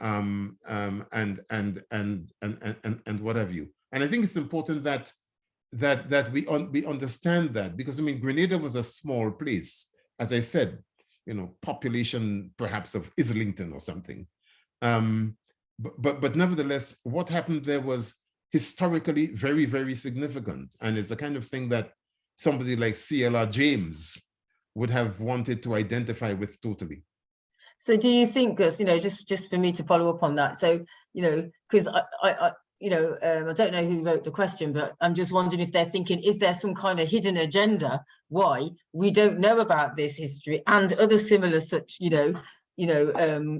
what have you. And I think it's important that we understand that, because I mean, Grenada was a small place, as I said, you know, population perhaps of Islington or something. But nevertheless, what happened there was historically very, very significant. And it's the kind of thing that somebody like C.L.R. James would have wanted to identify with totally. So do you think, Gus, you know, just for me to follow up on that, so, you know, because I don't know who wrote the question, but I'm just wondering if they're thinking, is there some kind of hidden agenda why we don't know about this history and other similar such,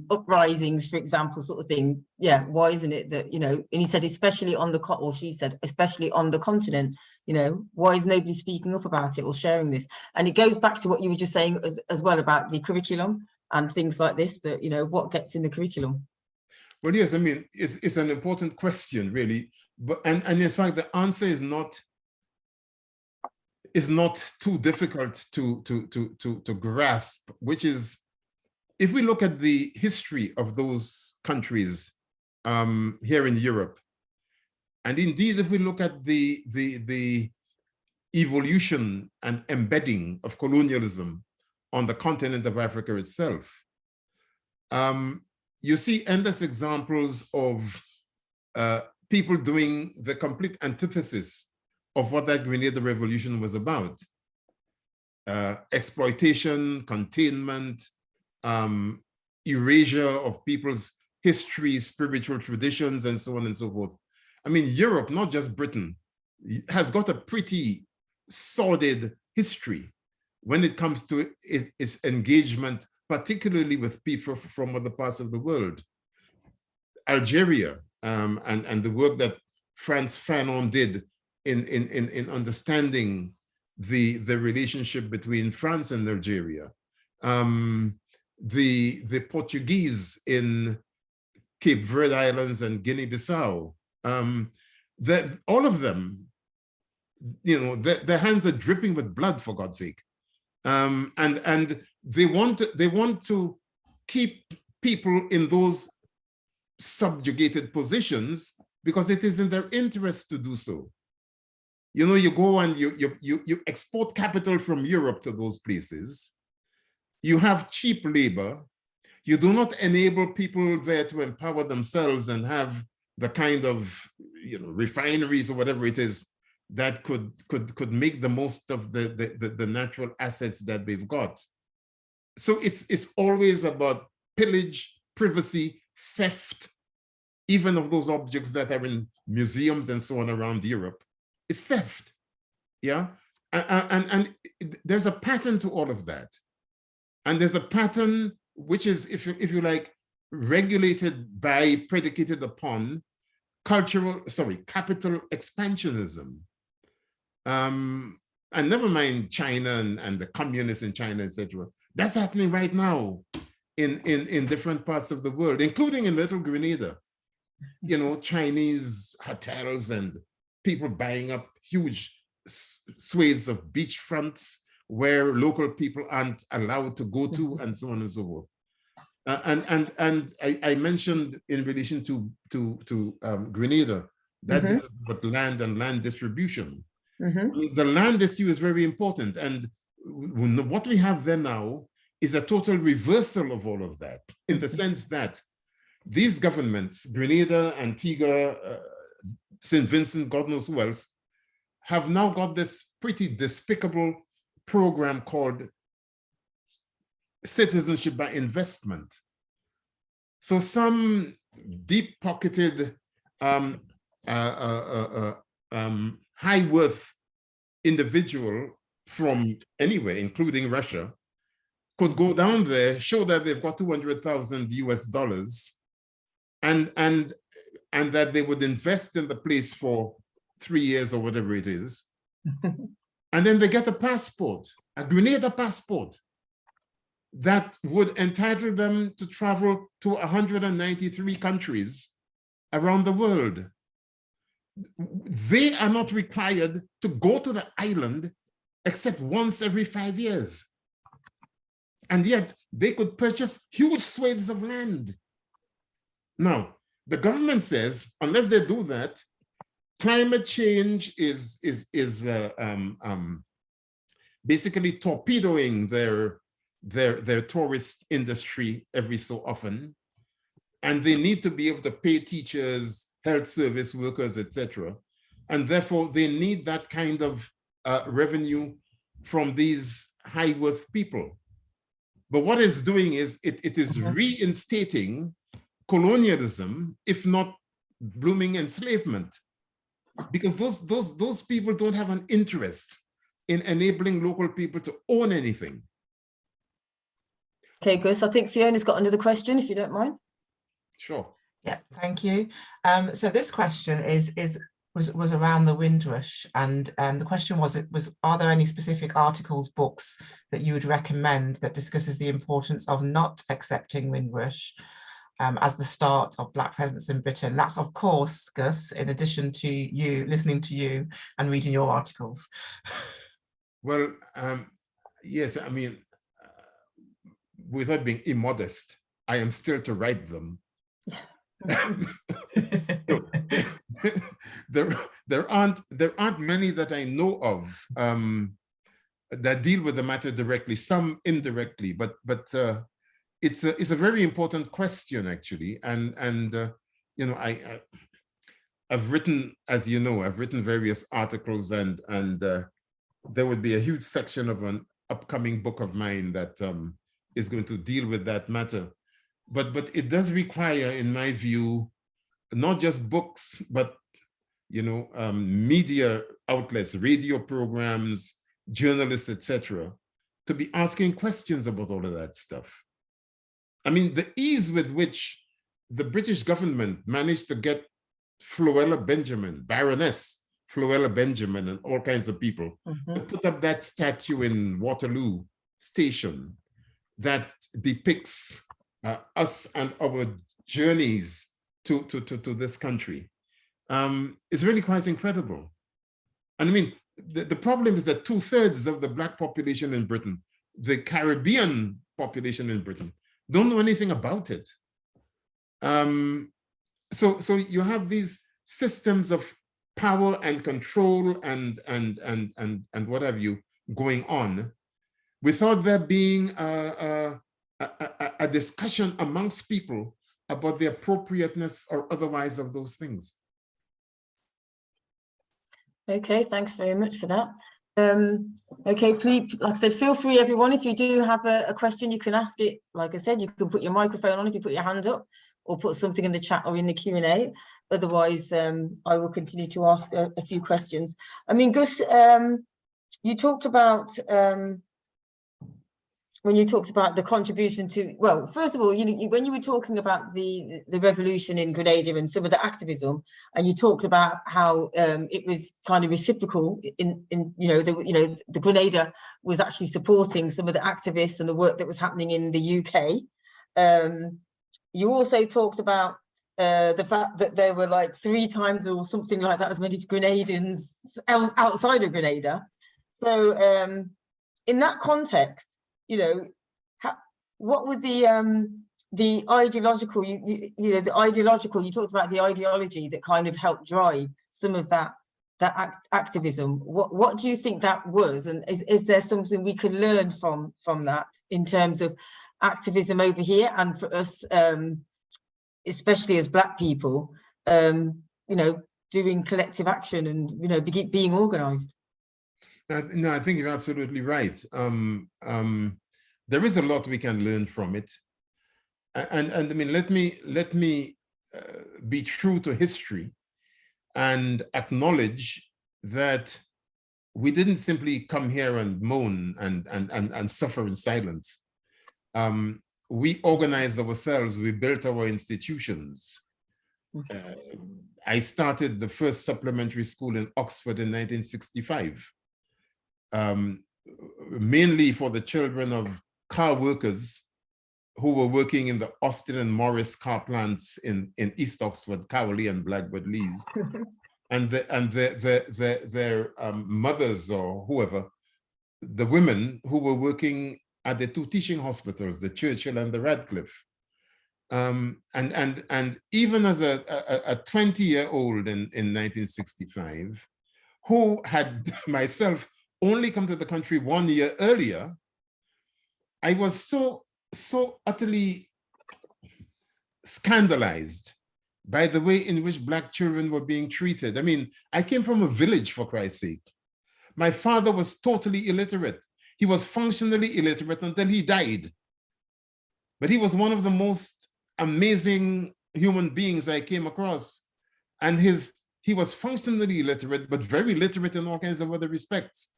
uprisings, for example, sort of thing? Yeah, why isn't it that, you know, and he said, especially on the, or she said, especially on the continent, you know, why is nobody speaking up about it or sharing this? And it goes back to what you were just saying as well about the curriculum and things like this, that, you know, what gets in the curriculum. Well, yes, I mean, it's an important question, really. But and in fact, the answer is not too difficult to grasp, which is, if we look at the history of those countries here in Europe, and indeed, if we look at the evolution and embedding of colonialism on the continent of Africa itself, you see endless examples of people doing the complete antithesis of what that Grenada Revolution was about. Exploitation, containment, erasure of people's history, spiritual traditions, and so on and so forth. I mean, Europe, not just Britain, has got a pretty sordid history when it comes to its engagement, particularly with people from other parts of the world. Algeria, and the work that Frantz Fanon did in understanding the relationship between France and Algeria. The Portuguese in Cape Verde Islands and Guinea-Bissau, all of them, you know, their hands are dripping with blood, for God's sake. And they want to keep people in those subjugated positions because it is in their interest to do so. You know, you go and you export capital from Europe to those places. You have cheap labor. You do not enable people there to empower themselves and have the kind of, you know, refineries or whatever it is that could make the most of the natural assets that they've got. So it's always about pillage, privacy, theft, even of those objects that are in museums and so on around Europe. It's theft, yeah? And there's a pattern to all of that. And there's a pattern which is, if you like, regulated by, predicated upon capital expansionism. And never mind China and the communists in China, etc. That's happening right now in different parts of the world, including in Little Grenada. You know, Chinese hotels and people buying up huge swathes of beachfronts where local people aren't allowed to go to, and so on and so forth. And I mentioned in relation to Grenada that this is about land and land distribution. I mean, the land issue is very important, and what we have there now is a total reversal of all of that, in the sense that these governments, Grenada, Antigua, St. Vincent, God knows who else, have now got this pretty despicable program called citizenship by investment. So some deep-pocketed, high-worth individual from anywhere, including Russia, could go down there, show that they've got $200,000 US, and that they would invest in the place for 3 years or whatever it is. And then they get a passport, a Grenada passport, that would entitle them to travel to 193 countries around the world. They are not required to go to the island except once every 5 years. And yet they could purchase huge swathes of land. Now, the government says, unless they do that, climate change is basically torpedoing their tourist industry every so often, and they need to be able to pay teachers, health service workers, etc. And therefore, they need that kind of revenue from these high-worth people. But what it's doing is it is reinstating colonialism, if not blooming enslavement, because those people don't have an interest in enabling local people to own anything. Okay, Gus, I think Fiona's got another question, if you don't mind. Sure. Yeah, thank you. So this question was around the Windrush, and the question was, are there any specific articles, books that you would recommend that discusses the importance of not accepting Windrush as the start of Black presence in Britain? That's, of course, Gus, in addition to you listening to you and reading your articles. Well, yes, I mean, without being immodest, I am still to write them. There aren't many that I know of that deal with the matter directly, some indirectly, but it's a very important question, actually, and you know, I've written, as you know, I've written various articles, and there would be a huge section of an upcoming book of mine that is going to deal with that matter. But it does require, in my view, not just books, but media outlets, radio programs, journalists, etc., to be asking questions about all of that stuff. I mean, the ease with which the British government managed to get Floella Benjamin, Baroness Floella Benjamin, and all kinds of people to put up that statue in Waterloo Station that depicts us and our journeys to this country is really quite incredible. And I mean, the problem is that 2/3 of the Black population in Britain, the Caribbean population in Britain, don't know anything about it. So you have these systems of power and control and what have you going on without there being a discussion amongst people about the appropriateness or otherwise of those things. Okay, thanks very much for that. Okay, please, like I said, feel free, everyone, if you do have a question, you can ask it. Like I said, you can put your microphone on if you put your hand up, or put something in the chat or in the Q&A. Otherwise, I will continue to ask a few questions. I mean, Gus, you talked about, when you talked about the contribution to, well, first of all, when you were talking about the revolution in Grenada and some of the activism, and you talked about how it was kind of reciprocal in the Grenada was actually supporting some of the activists and the work that was happening in the UK. You also talked about the fact that there were like 3 times or something like that as many Grenadians outside of Grenada. So in that context, what would the ideological, you talked about the ideology that kind of helped drive some of that activism. What do you think that was? And is there something we could learn from that in terms of activism over here, and for us, especially as Black people, doing collective action and, being organized? No, I think you're absolutely right. There is a lot we can learn from it, and I mean, let me be true to history and acknowledge that we didn't simply come here and moan and suffer in silence. We organized ourselves. We built our institutions. I started the first supplementary school in Oxford in 1965. Mainly for the children of car workers who were working in the Austin and Morris car plants in East Oxford, Cowley and Blackwood Leys, and their mothers or whoever, the women who were working at the 2 teaching hospitals, the Churchill and the Radcliffe. And even as a 20-year-old in 1965, who had myself only come to the country 1 year earlier, I was so utterly scandalized by the way in which Black children were being treated. I mean, I came from a village, for Christ's sake. My father was totally illiterate. He was functionally illiterate until he died. But he was one of the most amazing human beings I came across. And he was functionally illiterate, but very literate in all kinds of other respects.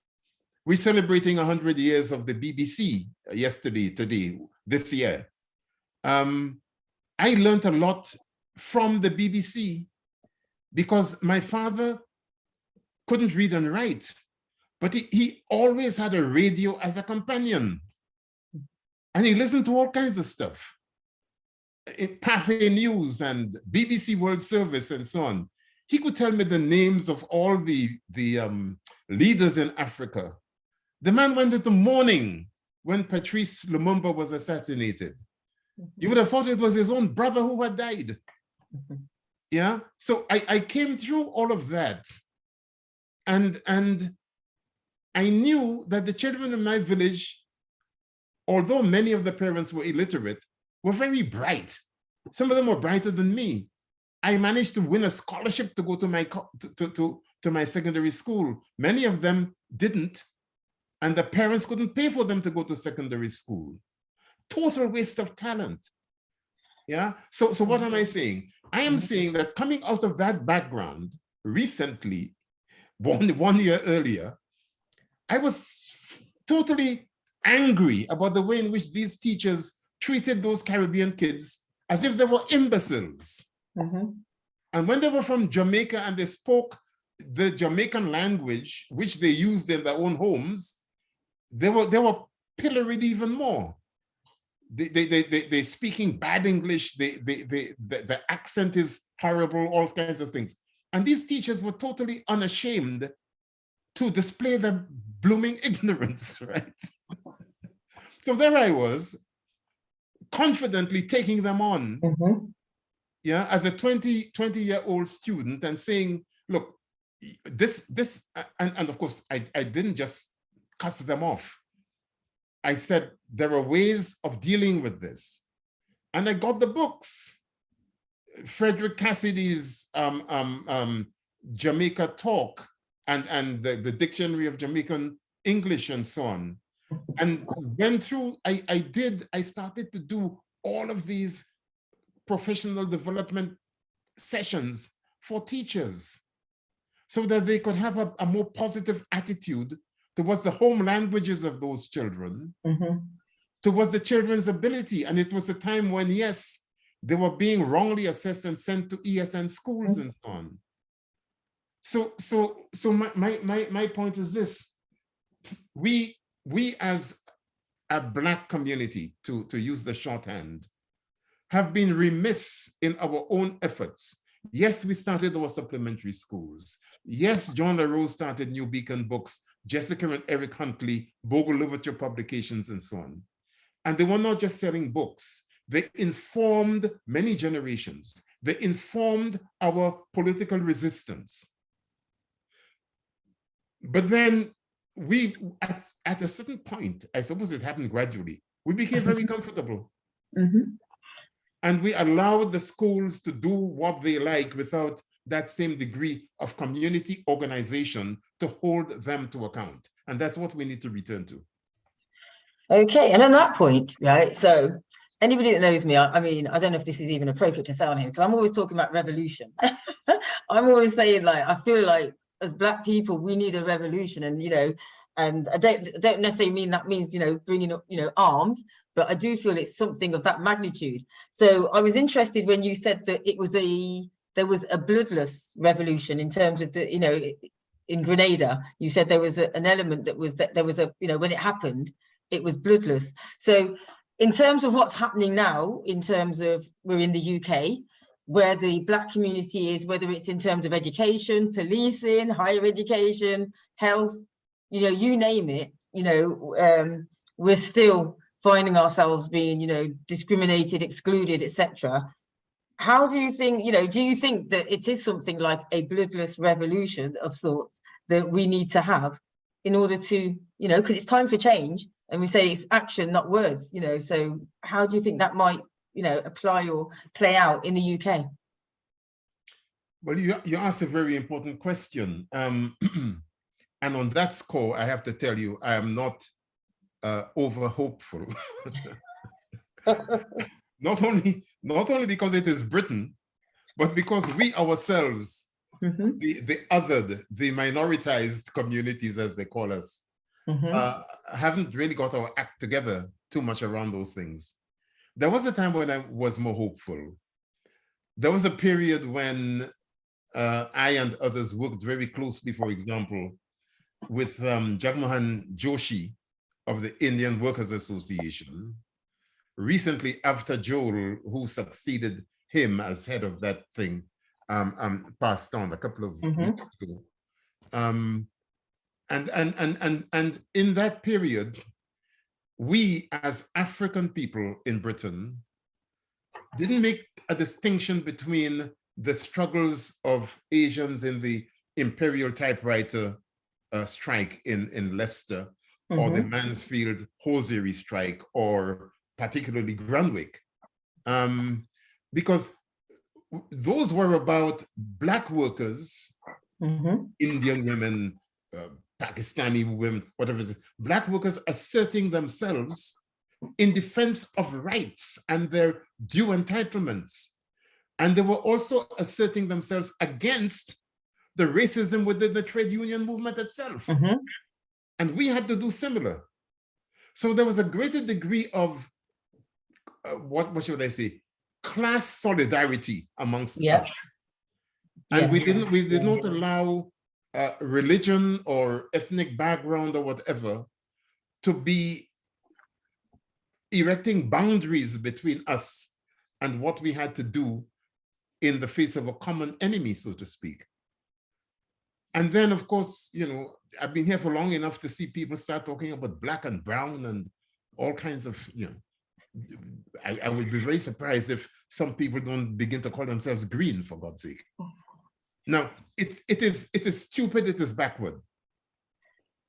We're celebrating 100 years of the BBC this year. I learned a lot from the BBC because my father couldn't read and write, but he always had a radio as a companion. And he listened to all kinds of stuff. Pathé News and BBC World Service and so on. He could tell me the names of all the leaders in Africa. The man went into mourning when Patrice Lumumba was assassinated. You would have thought it was his own brother who had died. Yeah, so I came through all of that. And I knew that the children in my village, although many of the parents were illiterate, were very bright. Some of them were brighter than me. I managed to win a scholarship to go to my secondary school. Many of them didn't, and the parents couldn't pay for them to go to secondary school. Total waste of talent. Yeah. So what am I saying? I am saying that coming out of that background recently, one year earlier, I was totally angry about the way in which these teachers treated those Caribbean kids as if they were imbeciles. And when they were from Jamaica and they spoke the Jamaican language, which they used in their own homes, they were pilloried even more. They're speaking bad English. The accent is horrible, all kinds of things. And these teachers were totally unashamed to display their blooming ignorance, right? So there I was, confidently taking them on, yeah, as a 20-year-old student and saying, look, this, and of course, I didn't just cuss them off. I said, there are ways of dealing with this. And I got the books. Frederick Cassidy's Jamaica Talk and the Dictionary of Jamaican English and so on. And went through, I started to do all of these professional development sessions for teachers so that they could have a more positive attitude towards the home languages of those children, towards the children's ability. And it was a time when, yes, they were being wrongly assessed and sent to ESN schools and so on. So my point is this: we as a Black community, to use the shorthand, have been remiss in our own efforts. Yes, we started our supplementary schools. Yes, John LaRose started New Beacon Books, Jessica and Eric Huntley, Bogle Literature Publications, and so on. And they were not just selling books. They informed many generations. They informed our political resistance. But then we, at a certain point, I suppose it happened gradually, we became very comfortable. And we allowed the schools to do what they like without that same degree of community organization to hold them to account. And that's what we need to return to. Okay, and on that point, right, so anybody that knows me, I mean, I don't know if this is even appropriate to say on here, because I'm always talking about revolution. I'm always saying, like, I feel like as Black people, we need a revolution, and, you know, and I don't necessarily mean that means, you know, bringing up, you know, arms, but I do feel it's something of that magnitude. So I was interested when you said that there was a bloodless revolution in terms of the, you know, in Grenada, you said there was an element that there was a, you know, when it happened, it was bloodless. So in terms of what's happening now, in terms of we're in the UK, where the Black community is, whether it's in terms of education, policing, higher education, health, you know, you name it, you know, we're still finding ourselves being, you know, discriminated, excluded, etc. How do you think, you know, do you think that it is something like a bloodless revolution of sorts that we need to have in order to, you know, because it's time for change, and we say it's action, not words, you know, so how do you think that might, you know, apply or play out in the UK? Well, you asked a very important question. And on that score, I have to tell you, I am not over hopeful. Not only because it is Britain, but because we ourselves, the othered, the minoritized communities, as they call us, haven't really got our act together too much around those things. There was a time when I was more hopeful. There was a period when I and others worked very closely, for example, with Jagmohan Joshi of the Indian Workers Association. Recently, after Joel, who succeeded him as head of that thing, passed on a couple of weeks ago. And in that period, we as African people in Britain didn't make a distinction between the struggles of Asians in the imperial typewriter strike in Leicester, or the Mansfield hosiery strike, or particularly Grunwick, because those were about Black workers, Indian women, Pakistani women, whatever it is, Black workers asserting themselves in defense of rights and their due entitlements. And they were also asserting themselves against the racism within the trade union movement itself. And we had to do similar. So there was a greater degree of, what should I say, class solidarity amongst us. And we did not allow religion or ethnic background or whatever to be erecting boundaries between us and what we had to do in the face of a common enemy, so to speak. And then, of course, you know, I've been here for long enough to see people start talking about black and brown and all kinds of, you know, I would be very surprised if some people don't begin to call themselves green, for God's sake. Now, it is stupid, it is backward.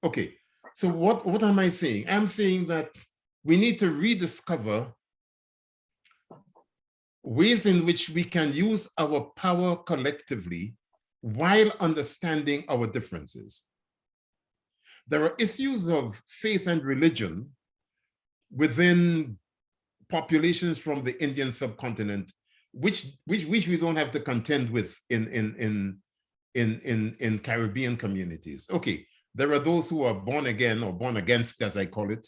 Okay, so what am I saying? I'm saying that we need to rediscover ways in which we can use our power collectively while understanding our differences. There are issues of faith and religion within populations from the Indian subcontinent, which we don't have to contend with in Caribbean communities. Okay, there are those who are born again or born against, as I call it.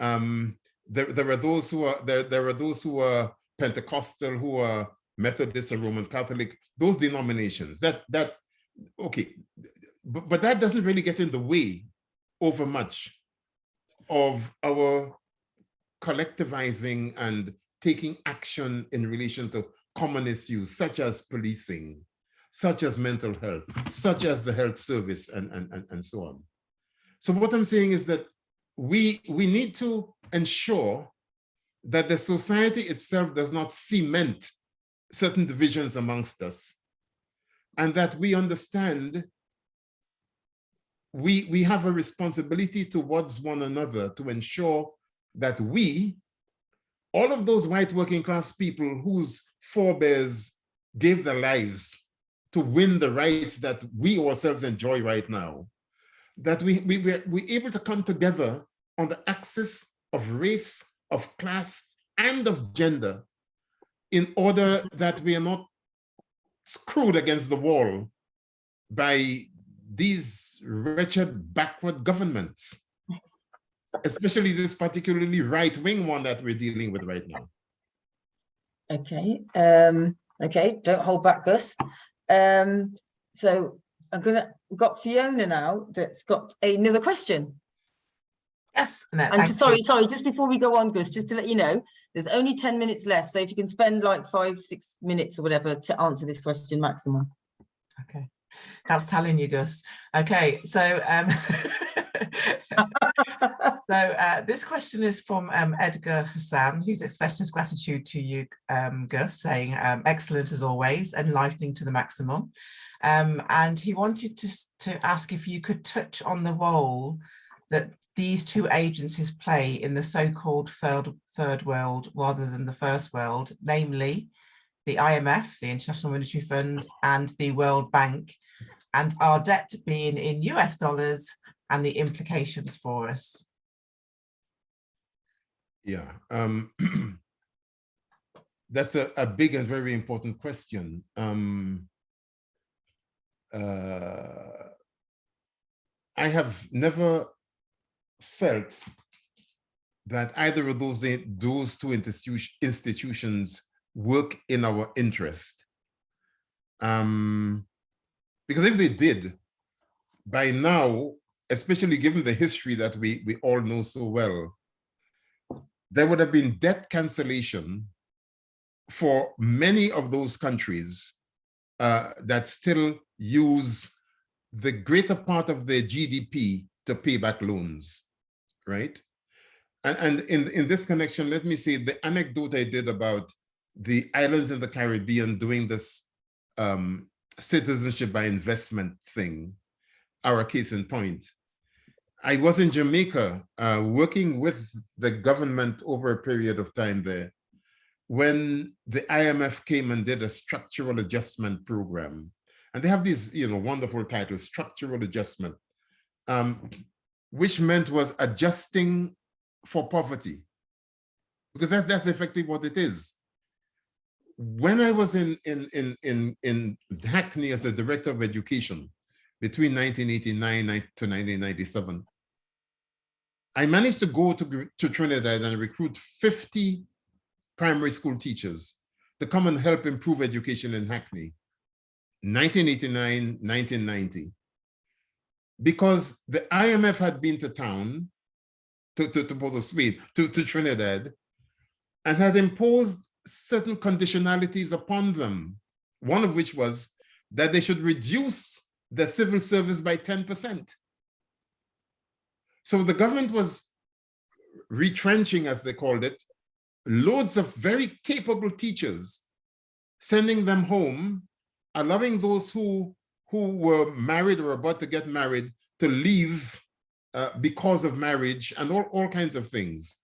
There are those who are Pentecostal, who are Methodist or Roman Catholic. Those denominations. Okay, but that doesn't really get in the way over much of our collectivizing and taking action in relation to common issues such as policing, such as mental health, such as the health service, and so on. So what I'm saying is that we need to ensure that the society itself does not cement certain divisions amongst us, and that we understand we have a responsibility towards one another to ensure that we, all of those white working class people whose forebears gave their lives to win the rights that we ourselves enjoy right now, that we're able to come together on the axis of race, of class, and of gender in order that we are not screwed against the wall by these wretched backward governments, especially this particularly right-wing one that we're dealing with right now. Okay, okay, don't hold back, Gus. So we've got Fiona now that's got another question. Yes, Annette, and sorry, just before we go on, Gus, just to let you know, there's only 10 minutes left. So if you can spend like 5-6 minutes or whatever to answer this question maximum. Okay, that's telling you, Gus. Okay, so this question is from Edgar Hassan, who's expressed his gratitude to you, Gus, saying excellent as always, enlightening to the maximum. And he wanted to ask if you could touch on the role that these two agencies play in the so-called third world rather than the first world, namely the IMF, the International Monetary Fund, and the World Bank, and our debt being in US dollars and the implications for us. Yeah, that's a big and very important question. I have never felt that either of those two institutions work in our interest. Because if they did, by now, especially given the history that we all know so well, there would have been debt cancellation for many of those countries that still use the greater part of their GDP to pay back loans, right? And in this connection, let me say the anecdote I did about the islands in the Caribbean doing this citizenship by investment thing, our case in point. I was in Jamaica working with the government over a period of time there, when the IMF came and did a structural adjustment program, and they have these, wonderful titles, structural adjustment, which meant was adjusting for poverty, because that's effectively what it is. When I was in Hackney as a director of education between 1989 to 1997, I managed to go to Trinidad and recruit 50 primary school teachers to come and help improve education in Hackney, 1989, 1990. Because the IMF had been to town, to Port of Spain, to Trinidad, and had imposed certain conditionalities upon them, one of which was that they should reduce the civil service by 10%. So the government was retrenching, as they called it, loads of very capable teachers, sending them home, allowing those who were married or about to get married to leave because of marriage and all kinds of things.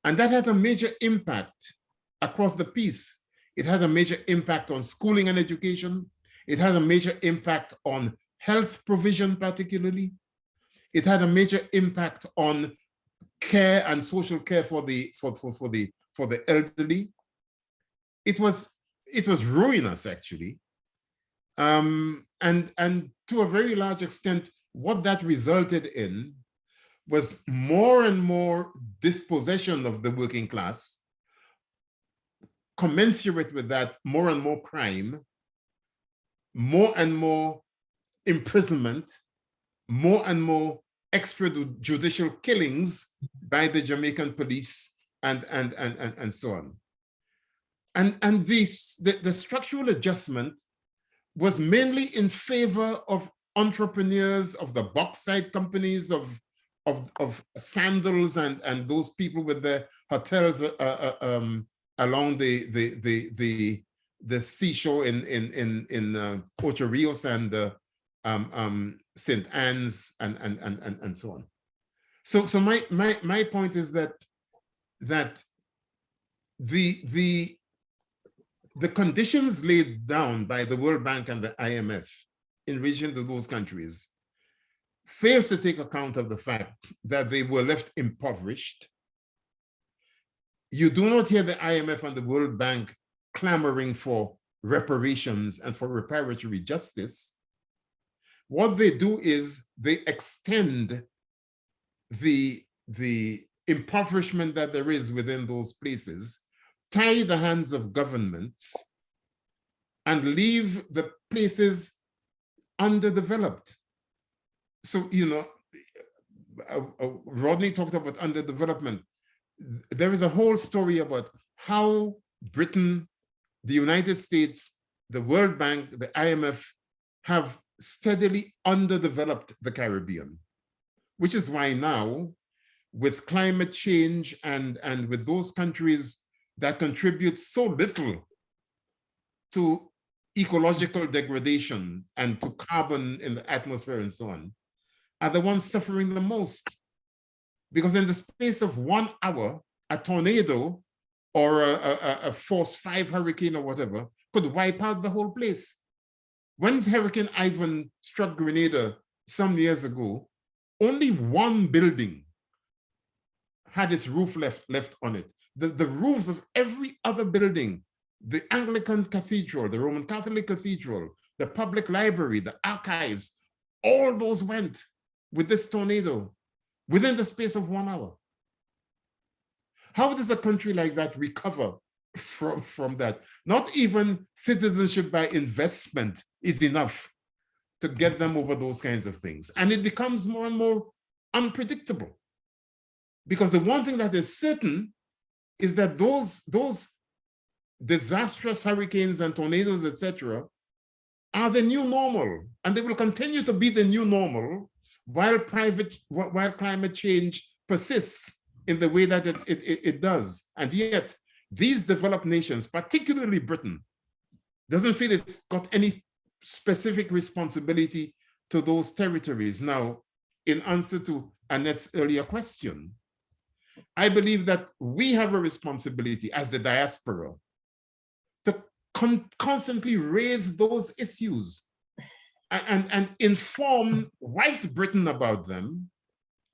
And that had a major impact across the piece. It had a major impact on schooling and education. It had a major impact on health provision, particularly. It had a major impact on care and social care for the elderly. It was ruinous, actually. And to a very large extent, what that resulted in was more and more dispossession of the working class, commensurate with that, more and more crime, more and more imprisonment, more and more extrajudicial killings by the Jamaican police and so on. And the structural adjustment was mainly in favor of entrepreneurs, of the bauxite companies, of Sandals and those people with their hotels along the seashore in Ocho Rios and St. Anne's and so on. So my point is that the conditions laid down by the World Bank and the IMF in relation to those countries fails to take account of the fact that they were left impoverished. You do not hear the IMF and the World Bank clamoring for reparations and for reparatory justice. What they do is they extend the impoverishment that there is within those places, tie the hands of governments, and leave the places underdeveloped. So, Rodney talked about underdevelopment. There is a whole story about how Britain, the United States, the World Bank, the IMF have steadily underdeveloped the Caribbean, which is why now, with climate change and with those countries that contribute so little to ecological degradation and to carbon in the atmosphere and so on, are the ones suffering the most. Because in the space of 1 hour, a tornado or a force 5 hurricane or whatever could wipe out the whole place. When Hurricane Ivan struck Grenada some years ago, only one building had its roof left on it. The roofs of every other building, the Anglican Cathedral, the Roman Catholic Cathedral, the public library, the archives, all those went with this tornado within the space of 1 hour. How does a country like that recover from that? Not even citizenship by investment is enough to get them over those kinds of things. And it becomes more and more unpredictable. Because the one thing that is certain is that those disastrous hurricanes and tornadoes, etc., are the new normal. And they will continue to be the new normal while climate change persists in the way that it does. And yet, these developed nations, particularly Britain, doesn't feel it's got any specific responsibility to those territories. Now, in answer to Annette's earlier question, I believe that we have a responsibility as the diaspora to constantly raise those issues and inform white Britain about them,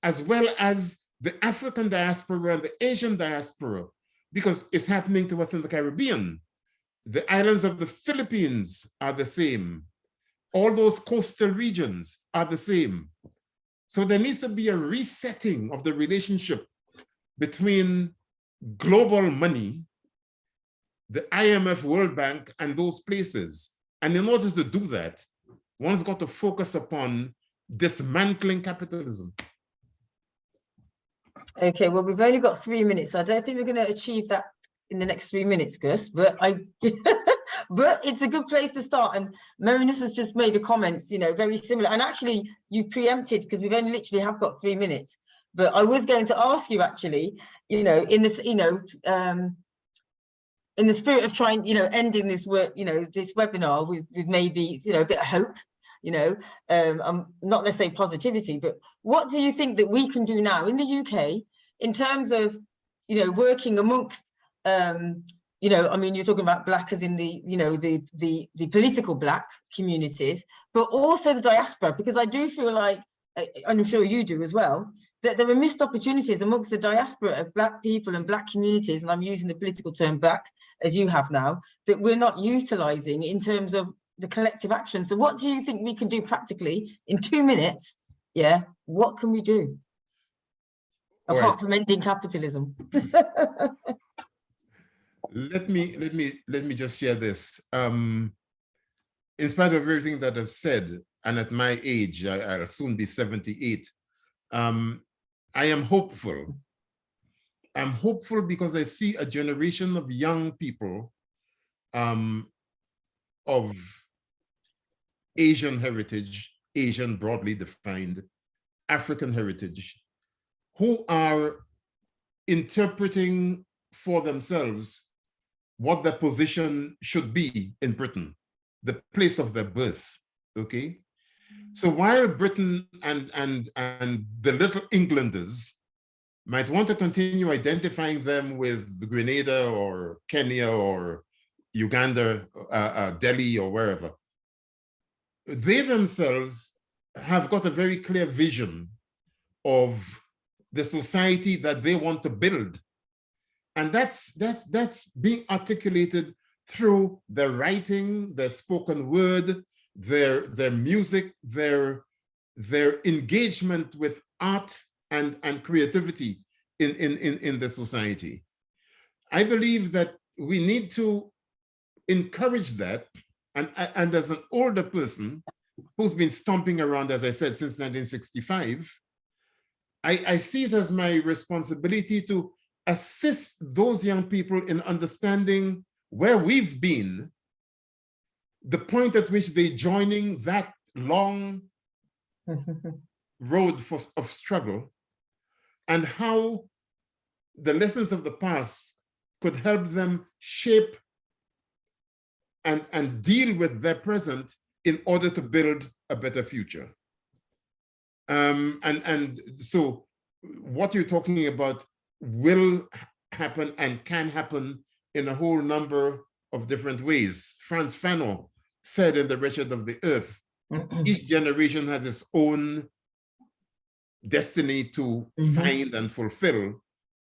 as well as the African diaspora and the Asian diaspora, because it's happening to us in the Caribbean. The islands of the Philippines are the same. All those coastal regions are the same. So there needs to be a resetting of the relationship between global money, the IMF, World Bank, and those places. And in order to do that, one's got to focus upon dismantling capitalism. Okay, well, we've only got 3 minutes. I don't think we're going to achieve that in the next 3 minutes, Gus, but but it's a good place to start. And Marinus has just made a comment, you know, very similar. And actually, you preempted, because we've only literally have got 3 minutes. But I was going to ask you, actually, you know, in this, you know, in the spirit of trying, you know, ending this work, you know, this webinar with maybe, you know, a bit of hope, you know, not let's say positivity, but what do you think that we can do now in the UK in terms of, you know, working amongst, you know, I mean, you're talking about Black as in the, you know, the political Black communities, but also the diaspora, because I do feel like, and I'm sure you do as well, that there are missed opportunities amongst the diaspora of Black people and Black communities, and I'm using the political term Black, as you have now, that we're not utilising in terms of the collective action. So what do you think we can do practically in 2 minutes? Yeah, what can we do? Apart from ending capitalism. Let me just share this. In spite of everything that I've said, and at my age, I'll soon be 78, I am hopeful. I'm hopeful because I see a generation of young people of Asian heritage, Asian broadly defined, African heritage, who are interpreting for themselves what their position should be in Britain, the place of their birth, okay? So while Britain and the little Englanders might want to continue identifying them with Grenada or Kenya or Uganda, Delhi or wherever, they themselves have got a very clear vision of the society that they want to build. And that's being articulated through their writing, their spoken word, their music, their engagement with art and creativity in the society. I believe that we need to encourage that. And as an older person who's been stomping around, as I said, since 1965, I see it as my responsibility to assist those young people in understanding where we've been, the point at which they're joining that long road of struggle, and how the lessons of the past could help them shape and deal with their present in order to build a better future. And so what you're talking about will happen and can happen in a whole number of different ways. Frantz Fanon said in The Wretched of the Earth, each generation has its own destiny to find and fulfill.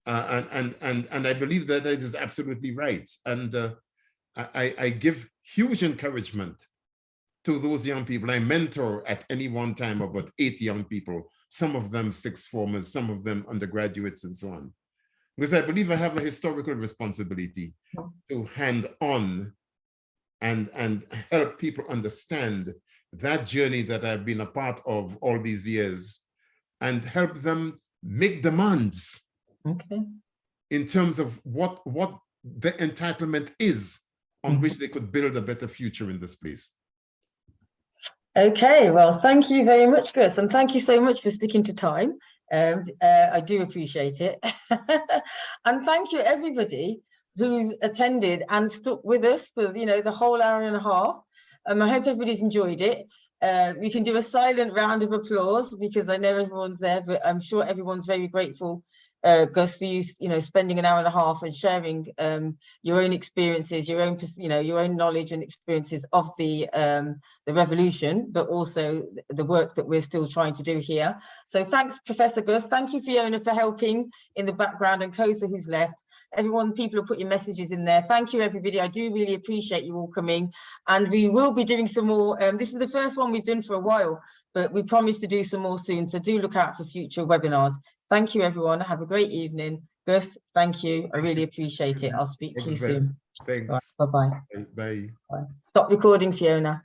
And I believe that is absolutely right. And I give huge encouragement to those young people. I mentor at any one time about 8 young people, some of them 6th formers, some of them undergraduates and so on. Because I believe I have a historical responsibility to hand on and help people understand that journey that I've been a part of all these years, and help them make demands in terms of what the entitlement is on which they could build a better future in this place. Okay, well, thank you very much, Gus, and thank you so much for sticking to time. I do appreciate it. And thank you everybody who's attended and stuck with us for, you know, the whole hour and a half. I hope everybody's enjoyed it. We can do a silent round of applause because I know everyone's there, but I'm sure everyone's very grateful Gus, for you, spending an hour and a half and sharing your own experiences, your own, your own knowledge and experiences of the revolution, but also the work that we're still trying to do here. So thanks, Professor Gus. Thank you, Fiona, for helping in the background, and Kosa, who's left. Everyone, people have put your messages in there. Thank you, everybody. I do really appreciate you all coming. And we will be doing some more. This is the first one we've done for a while, but we promise to do some more soon. So do look out for future webinars. Thank you, everyone. Have a great evening. Gus, thank you. I really appreciate it. I'll speak to you soon. Thanks. Right, bye-bye. Bye. Bye. Stop recording, Fiona.